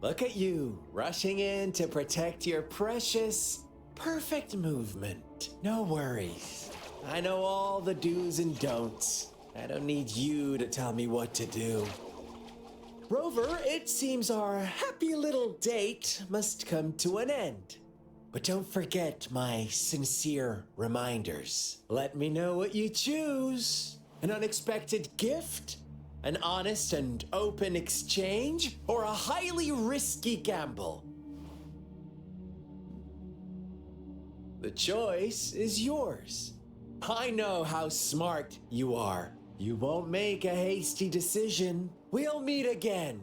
[SPEAKER 4] Look at you, rushing in to protect your precious, perfect movement. No worries. I know all the do's and don'ts. I don't need you to tell me what to do. Rover, it seems our happy little date must come to an end. But don't forget my sincere reminders. Let me know what you choose. An unexpected gift? An honest and open exchange? Or a highly risky gamble? The choice is yours. I know how smart you are. You won't make a hasty decision. We'll meet again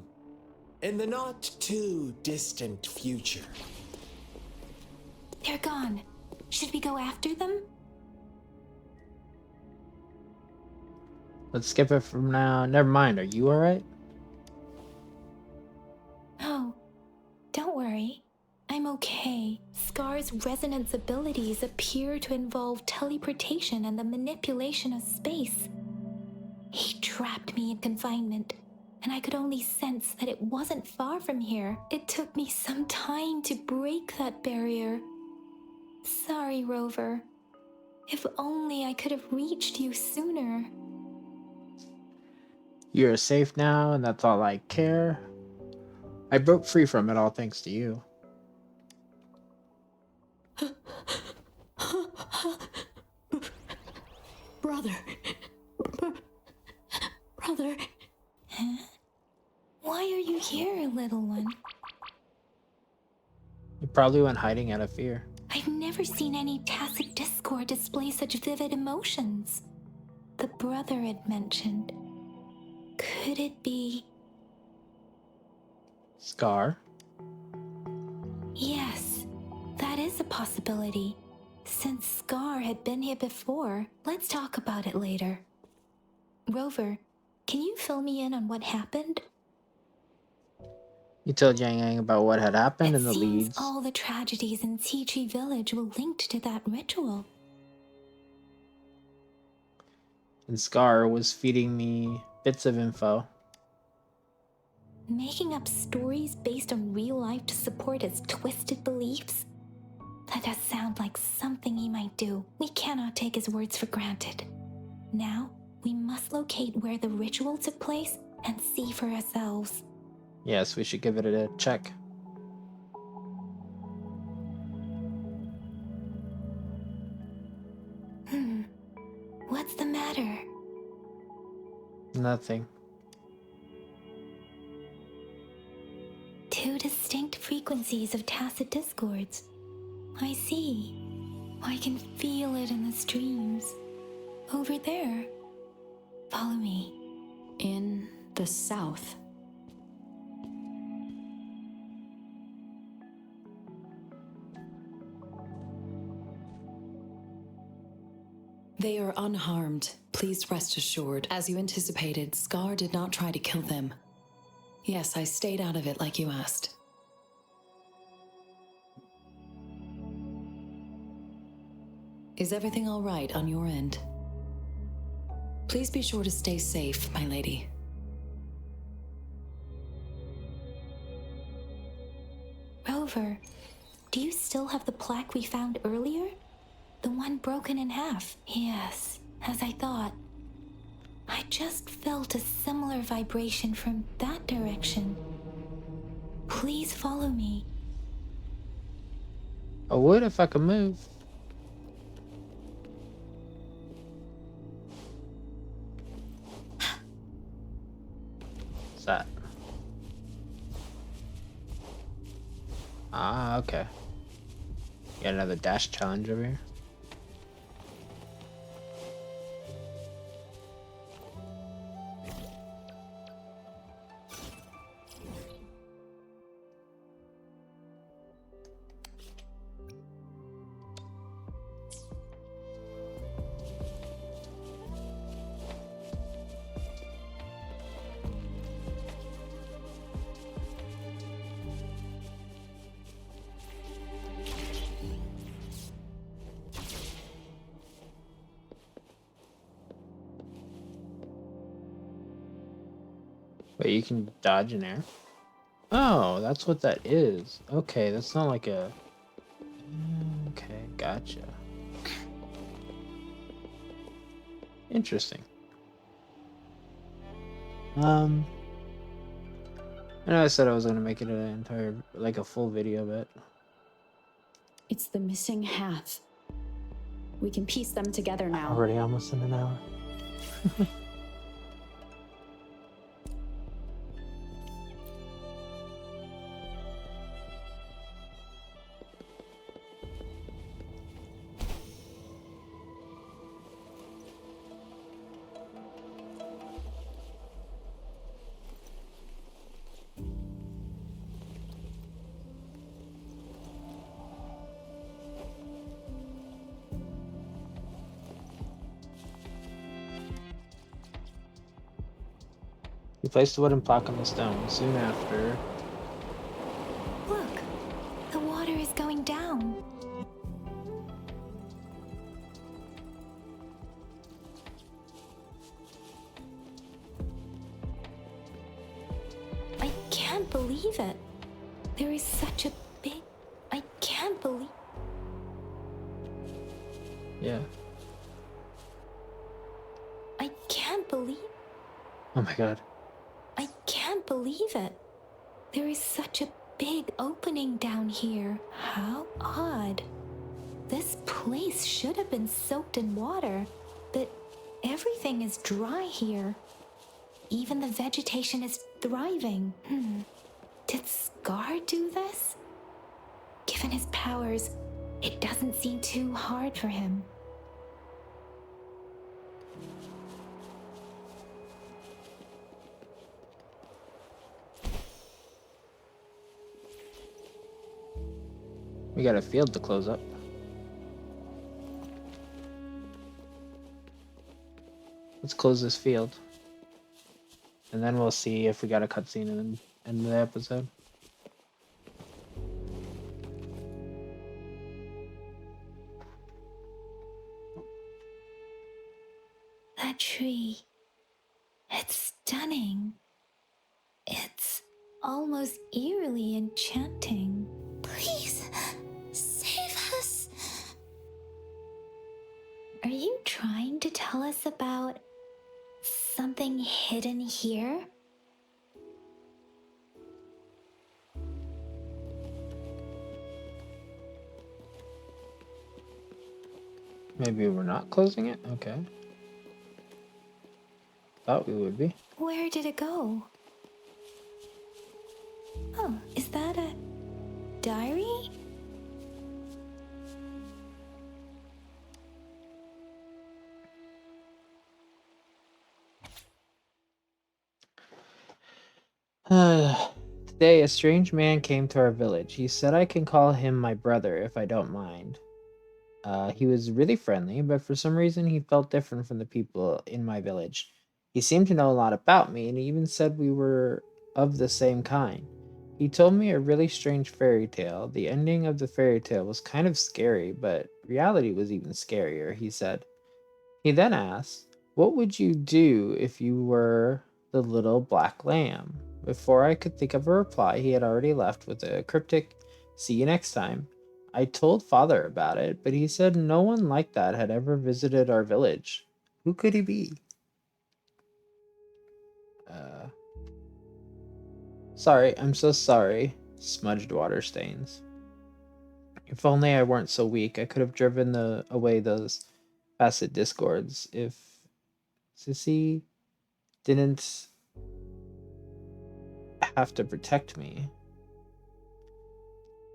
[SPEAKER 4] in the not too distant future.
[SPEAKER 2] They're gone. Should we go after them?
[SPEAKER 1] Let's skip it from now. Never mind. Are you alright?
[SPEAKER 2] Oh, don't worry. I'm okay. Scar's resonance abilities appear to involve teleportation and the manipulation of space. He trapped me in confinement, and I could only sense that it wasn't far from here. It took me some time to break that barrier. Sorry, Rover. If only I could have reached you sooner.
[SPEAKER 1] You're safe now, and that's all I care. I broke free from it all thanks to you.
[SPEAKER 5] Brother. Brother.
[SPEAKER 2] Huh? Why are you here, little one?
[SPEAKER 1] You probably went hiding out of fear.
[SPEAKER 2] I've never seen any Tacit Discord display such vivid emotions. The brother had mentioned. Could it be?
[SPEAKER 1] Scar?
[SPEAKER 2] Yes, that is a possibility. Since Scar had been here before, let's talk about it later. Rover, can you fill me in on what happened?
[SPEAKER 1] You told Yang Yang about what had happened
[SPEAKER 2] It
[SPEAKER 1] in the
[SPEAKER 2] seems
[SPEAKER 1] leads.
[SPEAKER 2] all the tragedies in Tea Tree Village were linked to that ritual.
[SPEAKER 1] And Scar was feeding me bits of info.
[SPEAKER 2] Making up stories based on real life to support his twisted beliefs? That does sound like something he might do. We cannot take his words for granted. Now, we must locate where the ritual took place and see for ourselves.
[SPEAKER 1] Yes, we should give it a check.
[SPEAKER 2] What's the matter?
[SPEAKER 1] Nothing.
[SPEAKER 2] Two distinct frequencies of tacit discords. I see. I can feel it in the streams. Over there. Follow me.
[SPEAKER 3] In the south.
[SPEAKER 6] They are unharmed. Please rest assured. As you anticipated, Scar did not try to kill them. Yes, I stayed out of it like you asked. Is everything all right on your end? Please be sure to stay safe, my lady.
[SPEAKER 2] Rover, do you still have the plaque we found earlier? The one broken in half? Yes, as I thought. I just felt a similar vibration from that direction. Please follow me.
[SPEAKER 1] I would if I could move. What's that? Ah, okay. Got another dash challenge over here. Wait, you can dodge an air? Oh, that's what that is. Okay, that's not like a... Okay, gotcha. Interesting. I know I said I was gonna make it an entire, like a full video, but...
[SPEAKER 3] It's the missing half. We can piece them together now.
[SPEAKER 1] Already almost in an hour. He placed the wooden plaque on the stone. Soon after,
[SPEAKER 2] Look, the water is going down. I can't believe it. There is such a big... I can't believe...
[SPEAKER 1] yeah.
[SPEAKER 2] I can't believe...
[SPEAKER 1] Oh my god.
[SPEAKER 2] I can't believe it. There is such a big opening down here. How odd. This place should have been soaked in water, but everything is dry here. Even the vegetation is thriving. Did Scar do this? Given his powers, it doesn't seem too hard for him.
[SPEAKER 1] We got a field to close up. Let's close this field. And then we'll see if we got a cutscene in the end of the episode.
[SPEAKER 2] That tree. It's stunning. It's chanting.
[SPEAKER 5] Please, save us.
[SPEAKER 2] Are you trying to tell us about something hidden here?
[SPEAKER 1] Maybe we're not closing it? Okay. Thought we would be.
[SPEAKER 2] Where did it go? Oh, is that a diary?
[SPEAKER 1] Today, a strange man came to our village. He said I can call him my brother if I don't mind. He was really friendly, but for some reason he felt different from the people in my village. He seemed to know a lot about me, and he even said we were of the same kind. He told me a really strange fairy tale. The ending of the fairy tale was kind of scary, but reality was even scarier, he said. He then asked, "What would you do if you were the little black lamb?" Before I could think of a reply, he had already left with a cryptic, "See you next time." I told father about it, but he said no one like that had ever visited our village. Who could he be? Uh, Sorry, I'm so sorry. Smudged water stains. If only I weren't so weak, I could have driven away those facet discords. If Sissy didn't have to protect me.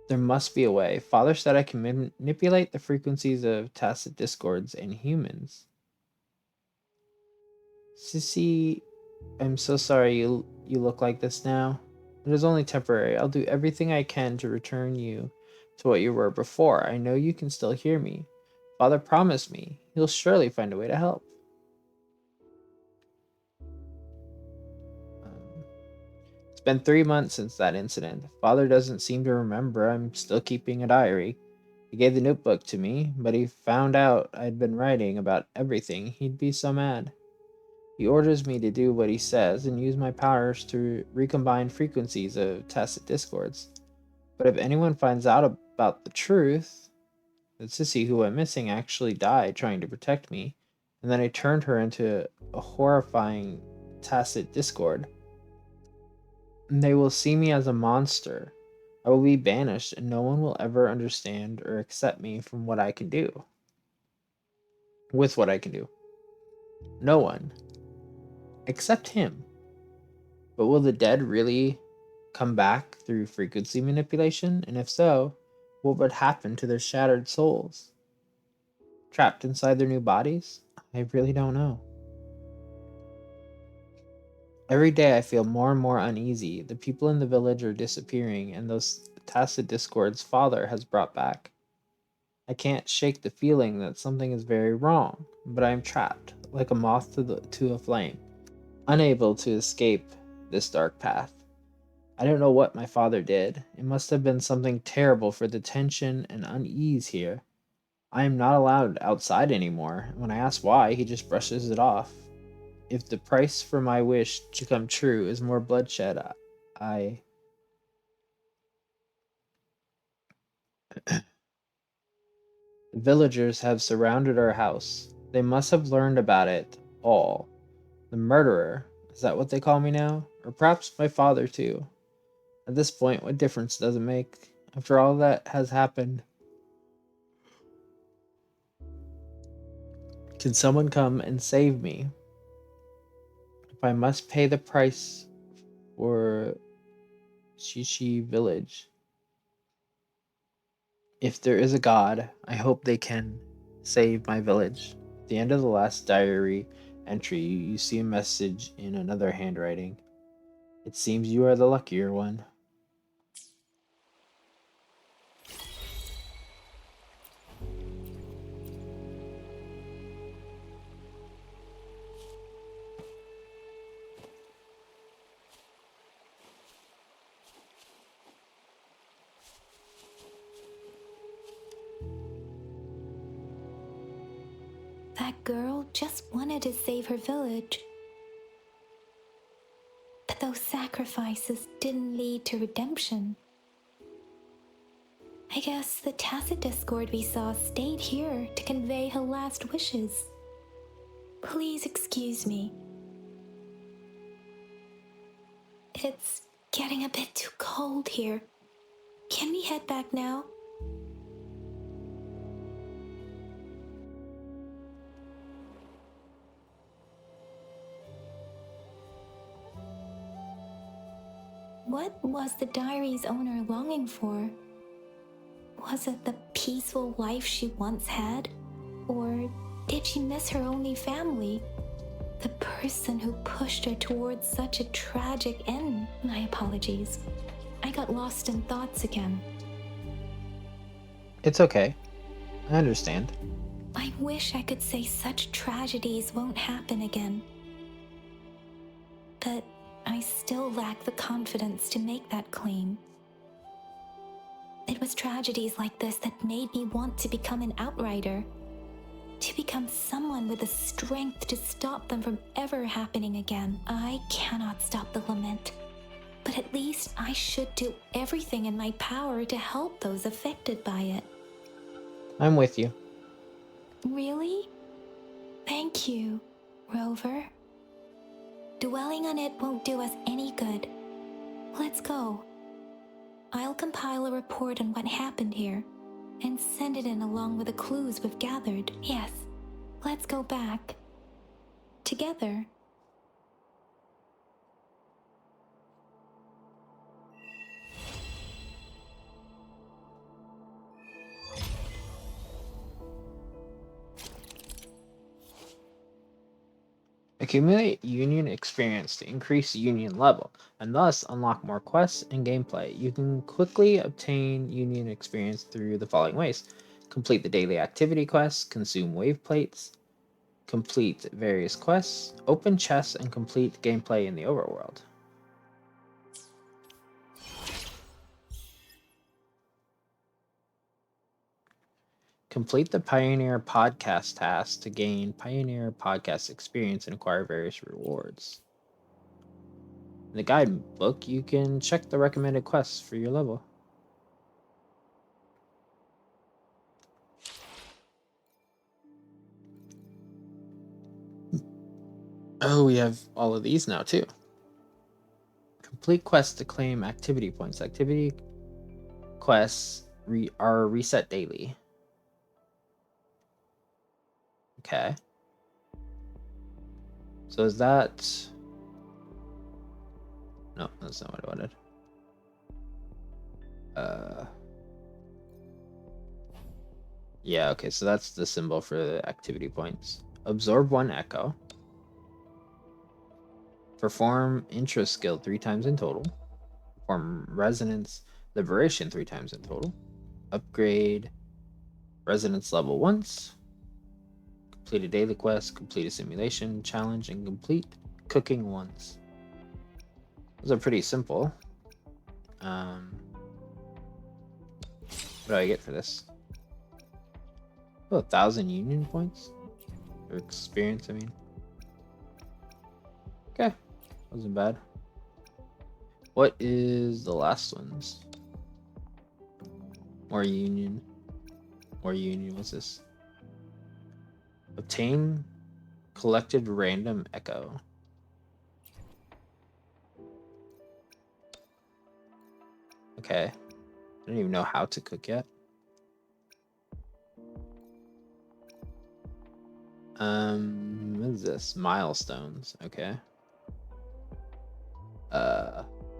[SPEAKER 1] There must be a way. Father said I can manipulate the frequencies of tacit discords in humans. Sissy, I'm so sorry you look like this now. It is only temporary. I'll do everything I can to return you to what you were before. I know you can still hear me. Father promised me. He'll surely find a way to help. Um, it's been 3 months since that incident. Father doesn't seem to remember I'm still keeping a diary. He gave the notebook to me, but he found out I'd been writing about everything. He'd be so mad. He orders me to do what he says and use my powers to recombine frequencies of tacit discords. But if anyone finds out about the truth, that Sissy, who went missing, actually died trying to protect me, and then I turned her into a horrifying tacit discord, and they will see me as a monster. I will be banished, and no one will ever understand or accept me from what I can do. With what I can do. No one. Except him. But will the dead really come back through frequency manipulation? And if so, what would happen to their shattered souls? Trapped inside their new bodies? I really don't know. Every day I feel more and more uneasy. The people in the village are disappearing, and those tacit discords father has brought back. I can't shake the feeling that something is very wrong, but I am trapped, like a moth to a flame, unable to escape this dark path. I don't know what my father did. It must have been something terrible for the tension and unease here. I am not allowed outside anymore. When I ask why, he just brushes it off. If the price for my wish to come true is more bloodshed, I. The villagers have surrounded our house. They must have learned about it all. The murderer, is that what they call me now? Or perhaps my father, too. At this point, what difference does it make? After all that has happened, can someone come and save me? If I must pay the price for Shishi village, if there is a god, I hope they can save my village. At the end of the last diary entry, you see a message in another handwriting. It seems you are the luckier one.
[SPEAKER 2] That girl just wanted to save her village. But those sacrifices didn't lead to redemption. I guess the tacit discord we saw stayed here to convey her last wishes. Please excuse me. It's getting a bit too cold here. Can we head back now? What was the diary's owner longing for? Was it the peaceful life she once had? Or did she miss her only family? The person who pushed her towards such a tragic end? My apologies. I got lost in thoughts again.
[SPEAKER 1] It's okay. I understand.
[SPEAKER 2] I wish I could say such tragedies won't happen again. But I still lack the confidence to make that claim. It was tragedies like this that made me want to become an outrider. To become someone with the strength to stop them from ever happening again. I cannot stop the lament, but at least I should do everything in my power to help those affected by it.
[SPEAKER 1] I'm with you.
[SPEAKER 2] Really? Thank you, Rover. Dwelling on it won't do us any good. Let's go. I'll compile a report on what happened here and send it in along with the clues we've gathered. Yes, let's go back. Together.
[SPEAKER 1] Accumulate Union experience to increase Union level, and thus unlock more quests and gameplay. You can quickly obtain Union experience through the following ways. Complete the daily activity quests, consume wave plates, complete various quests, open chests, and complete gameplay in the overworld. Complete the Pioneer Podcast task to gain Pioneer Podcast experience and acquire various rewards. In the guidebook, you can check the recommended quests for your level. Oh, we have all of these now too. Complete quests to claim activity points. Activity quests are reset daily. Okay. So is that... No, that's not what I wanted. Yeah, okay, so that's the symbol for the activity points. Absorb 1 echo. Perform interest skill 3 times in total. Perform resonance liberation 3 times in total. Upgrade resonance level once. Complete a daily quest, complete a simulation challenge, and complete cooking once. Those are pretty simple. What do I get for this? Oh, 1,000 union points? Or experience, I mean. Okay, wasn't bad. What is the last ones? More union. More union, what's this? Obtain collected random echo. Okay. I don't even know how to cook yet. What is this? Milestones. Okay.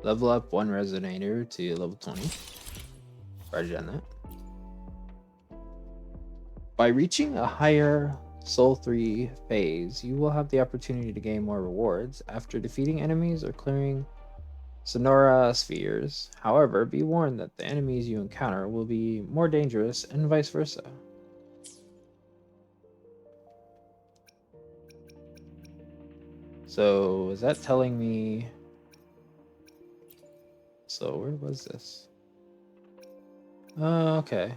[SPEAKER 1] Level up 1 resonator to level 20. Already done that. By reaching a higher Soul 3 phase, you will have the opportunity to gain more rewards after defeating enemies or clearing Sonora spheres. However, be warned that the enemies you encounter will be more dangerous and vice versa. So, is that telling me... So, where was this? Okay.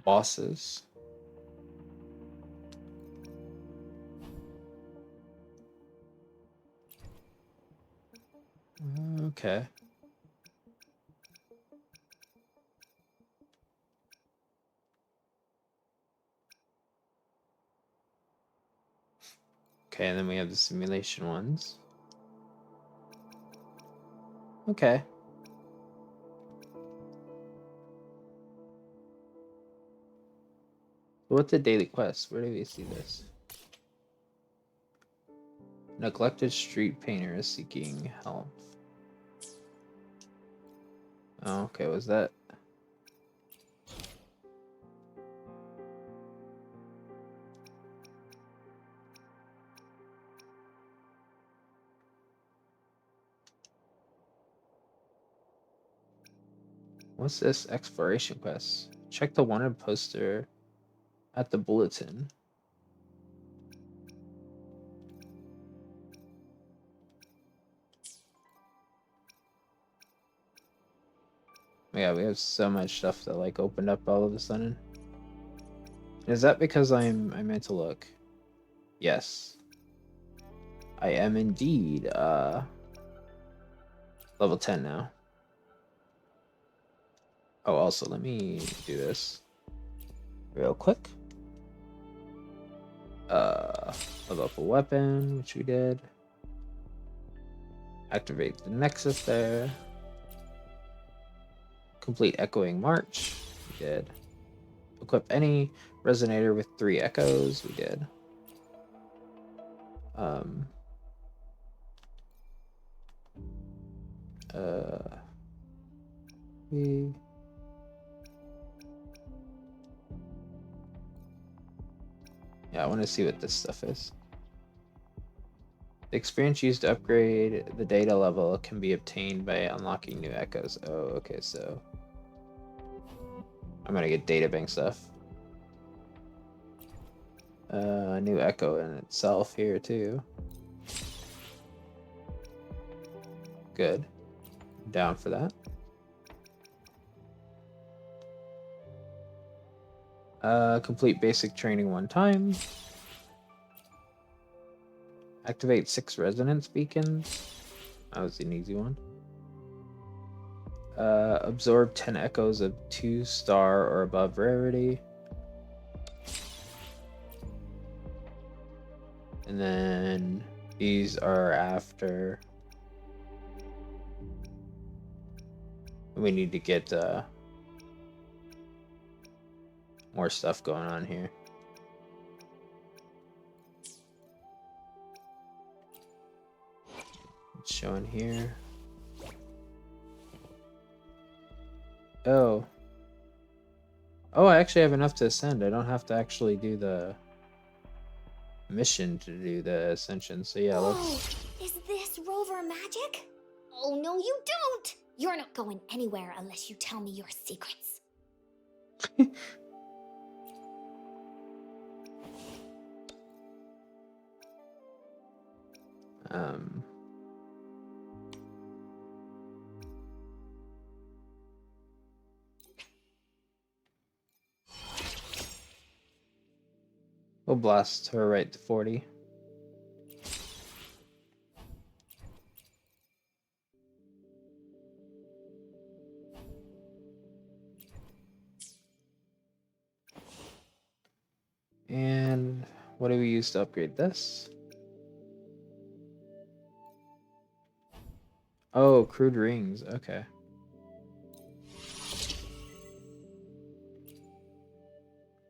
[SPEAKER 1] Bosses. Okay. Okay, and then we have the simulation ones. Okay. What's the daily quest? Where do we see this? Neglected street painter is seeking help. Oh, okay, was that? What's this exploration quest? Check the wanted poster at the bulletin. Yeah, we have so much stuff that like opened up all of a sudden. Is that because I meant to look? Yes. I am indeed level 10 now. Oh, also let me do this real quick. Level up a weapon, which we did. Activate the nexus there. Complete echoing march, we did. Equip any resonator with 3 echoes, we did. We Yeah, I want to see what this stuff is. The experience used to upgrade the data level can be obtained by unlocking new echoes. Oh, okay, so I'm gonna get data bank stuff. New echo in itself here too. Good. Down for that. Complete basic training 1 time. Activate 6 resonance beacons. That was an easy one. Absorb 10 echoes of 2-star or above rarity. And then these are after. We need to get more stuff going on here. It's showing here. Oh. Oh, I actually have enough to ascend. I don't have to actually do the mission to do the ascension. So yeah,
[SPEAKER 7] Whoa,
[SPEAKER 1] let's.
[SPEAKER 7] is this rover magic? Oh, no, you don't! You're not going anywhere unless you tell me your secrets. We'll blast her right to 40. And what do we use to upgrade this? Oh, crude rings. Okay.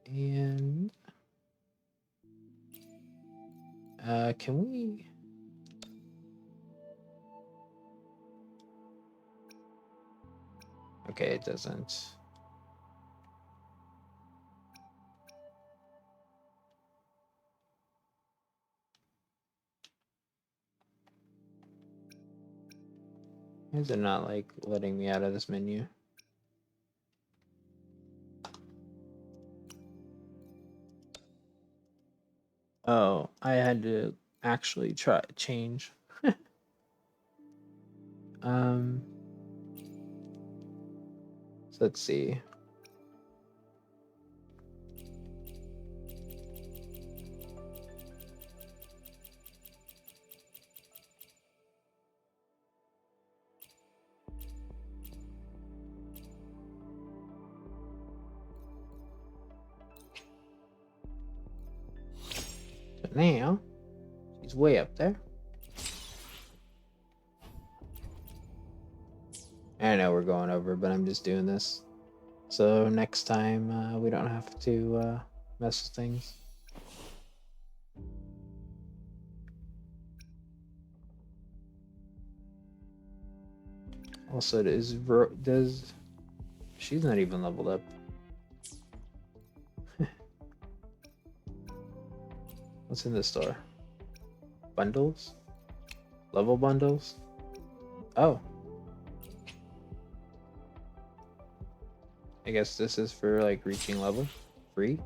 [SPEAKER 7] And can we? Okay, it doesn't. Why is it not like letting me out of this menu? Oh, I had to actually try change. um so let's see. So now
[SPEAKER 1] He's way up there. I know we're going over, but I'm just doing this. So next time we don't have to mess with things. Also, does she's not even leveled up? What's in this store? Bundles? Level bundles? Oh. I guess this is for like reaching level. Free?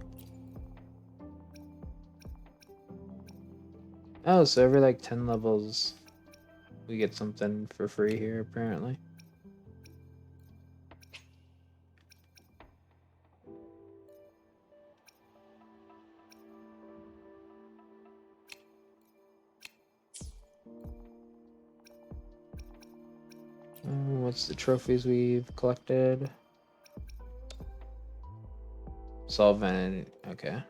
[SPEAKER 1] Oh, so every like 10 levels we get something for free here apparently. What's the trophies we've collected? Solve an okay.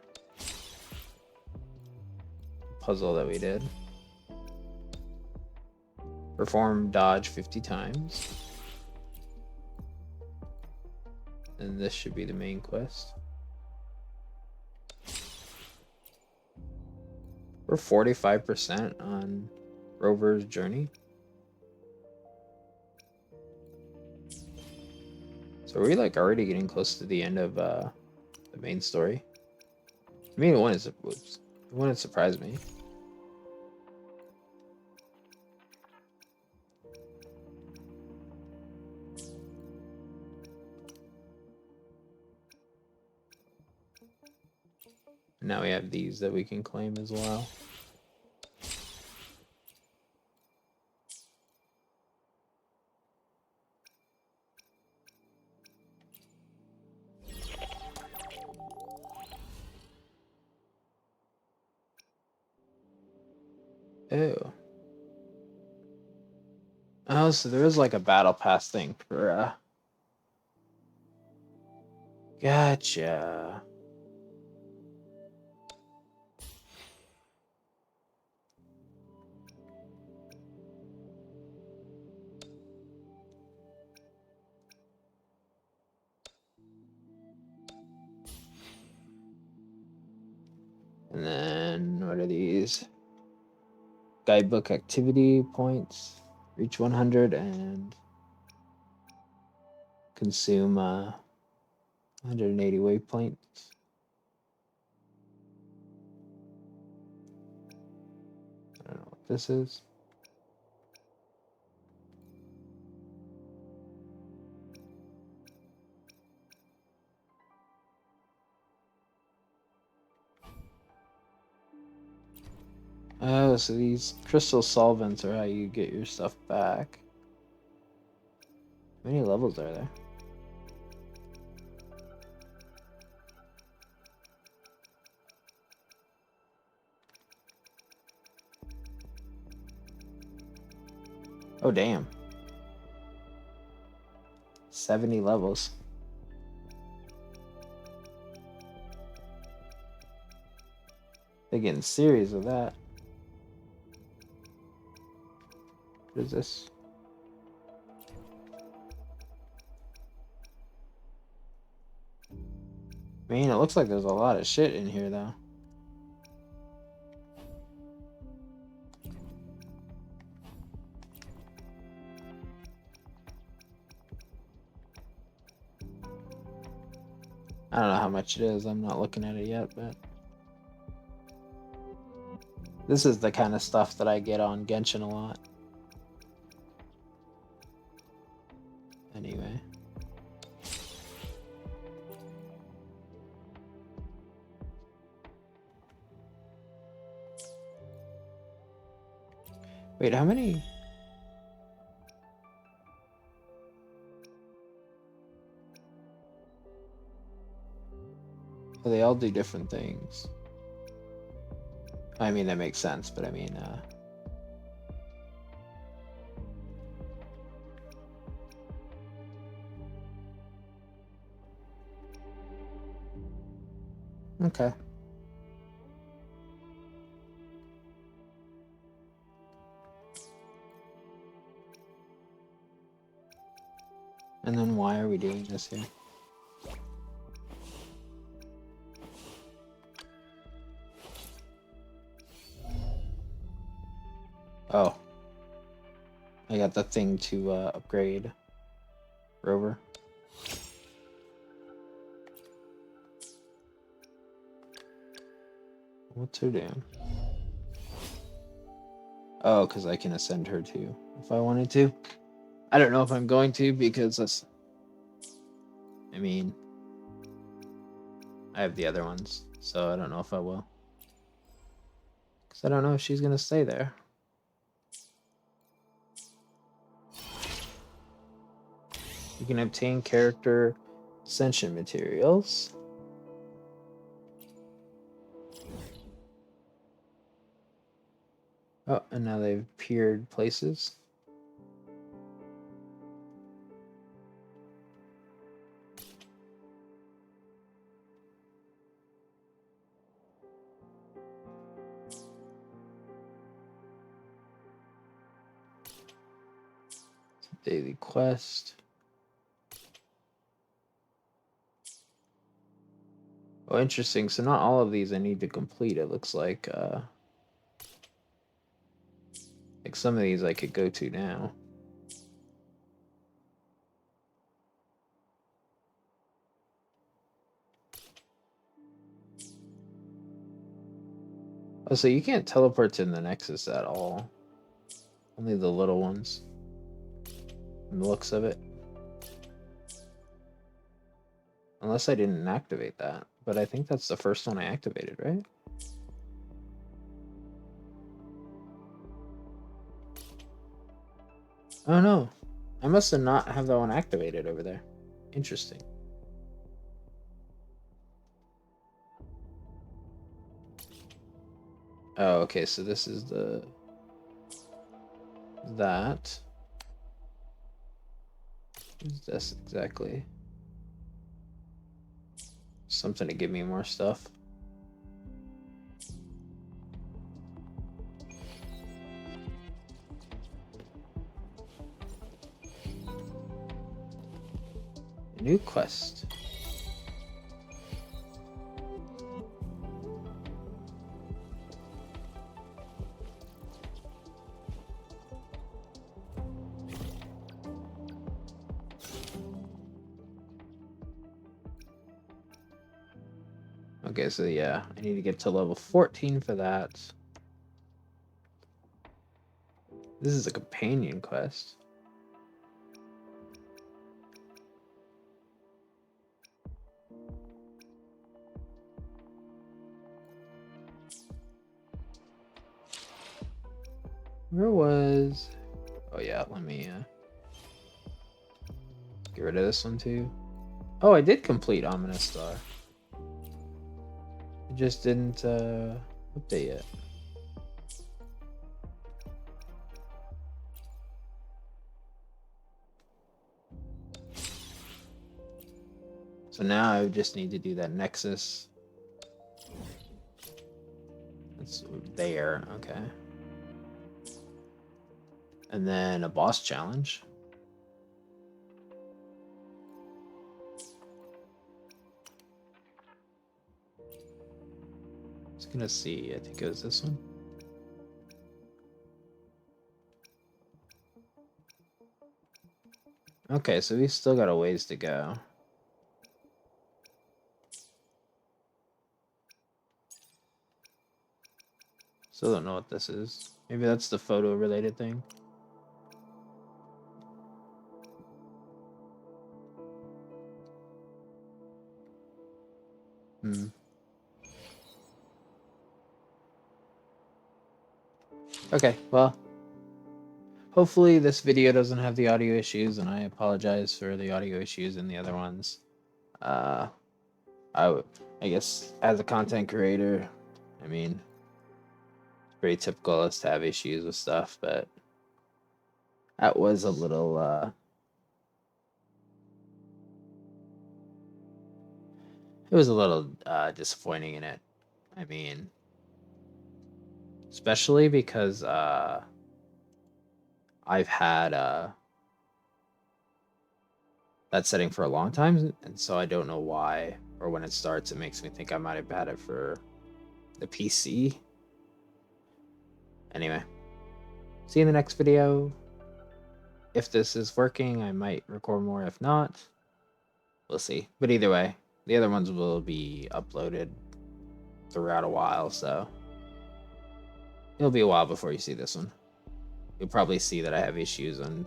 [SPEAKER 1] Puzzle that we did. Perform dodge 50 times. And this should be the main quest. We're 45% on Rover's journey. So are we like already getting close to the end of the main story? I mean, it wouldn't surprise me. Now we have these that we can claim as well. Ew. Oh, so there is like a battle pass thing for Gotcha. And then what are these? Guidebook activity points. Reach 100 and consume 180 waypoints. I don't know what this is. Oh, so these crystal solvents are how you get your stuff back. How many levels are there? Oh, damn. 70 levels. They're getting serious with that. What is this? Man, it looks like there's a lot of shit in here, though. I don't know how much it is. I'm not looking at it yet, but this is the kind of stuff that I get on Genshin a lot. Anyway. Wait, how many? Oh, they all do different things. I mean, that makes sense, but I mean, okay. And then why are we doing this here? Oh. I got the thing to upgrade Rover. What's her doing? Oh, because I can ascend her too, if I wanted to. I don't know if I'm going to, because that's... I mean... I have the other ones, so I don't know if I will. Because I don't know if she's going to stay there. You can obtain character ascension materials. Oh, and now they've appeared places. Daily quest. Oh, interesting. So not all of these I need to complete, it looks like. Like some of these I could go to now. Oh, so you can't teleport to the Nexus at all. Only the little ones. From the looks of it. Unless I didn't activate that. But I think that's the first one I activated, right? Oh no. I must have not have that one activated over there. Interesting. Oh, okay, so this is the... That. What is this exactly? Something to give me more stuff. New quest. Okay, so yeah, I need to get to level 14 for that. This is a companion quest. Where was... Oh yeah, let me get rid of this one too. Oh, I did complete Ominous Star. It just didn't update yet. So now I just need to do that Nexus. It's there, okay. And then a boss challenge. Just gonna see, I think it was this one. Okay, so we've still got a ways to go. Still don't know what this is. Maybe that's the photo related thing. Hmm. Okay, well, hopefully this video doesn't have the audio issues, and I apologize for the audio issues in the other ones. I guess as a content creator, I mean, it's pretty typical us to have issues with stuff, but that was a little, it was a little disappointing in it. I mean, especially because I've had that setting for a long time, and so I don't know why, or when it starts, it makes me think I might have had it for the PC. Anyway, see you in the next video. If this is working, I might record more. If not, we'll see. But either way, the other ones will be uploaded throughout a while, so it'll be a while before you see this one. You'll probably see that I have issues on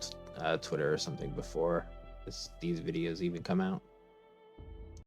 [SPEAKER 1] Twitter or something before these videos even come out.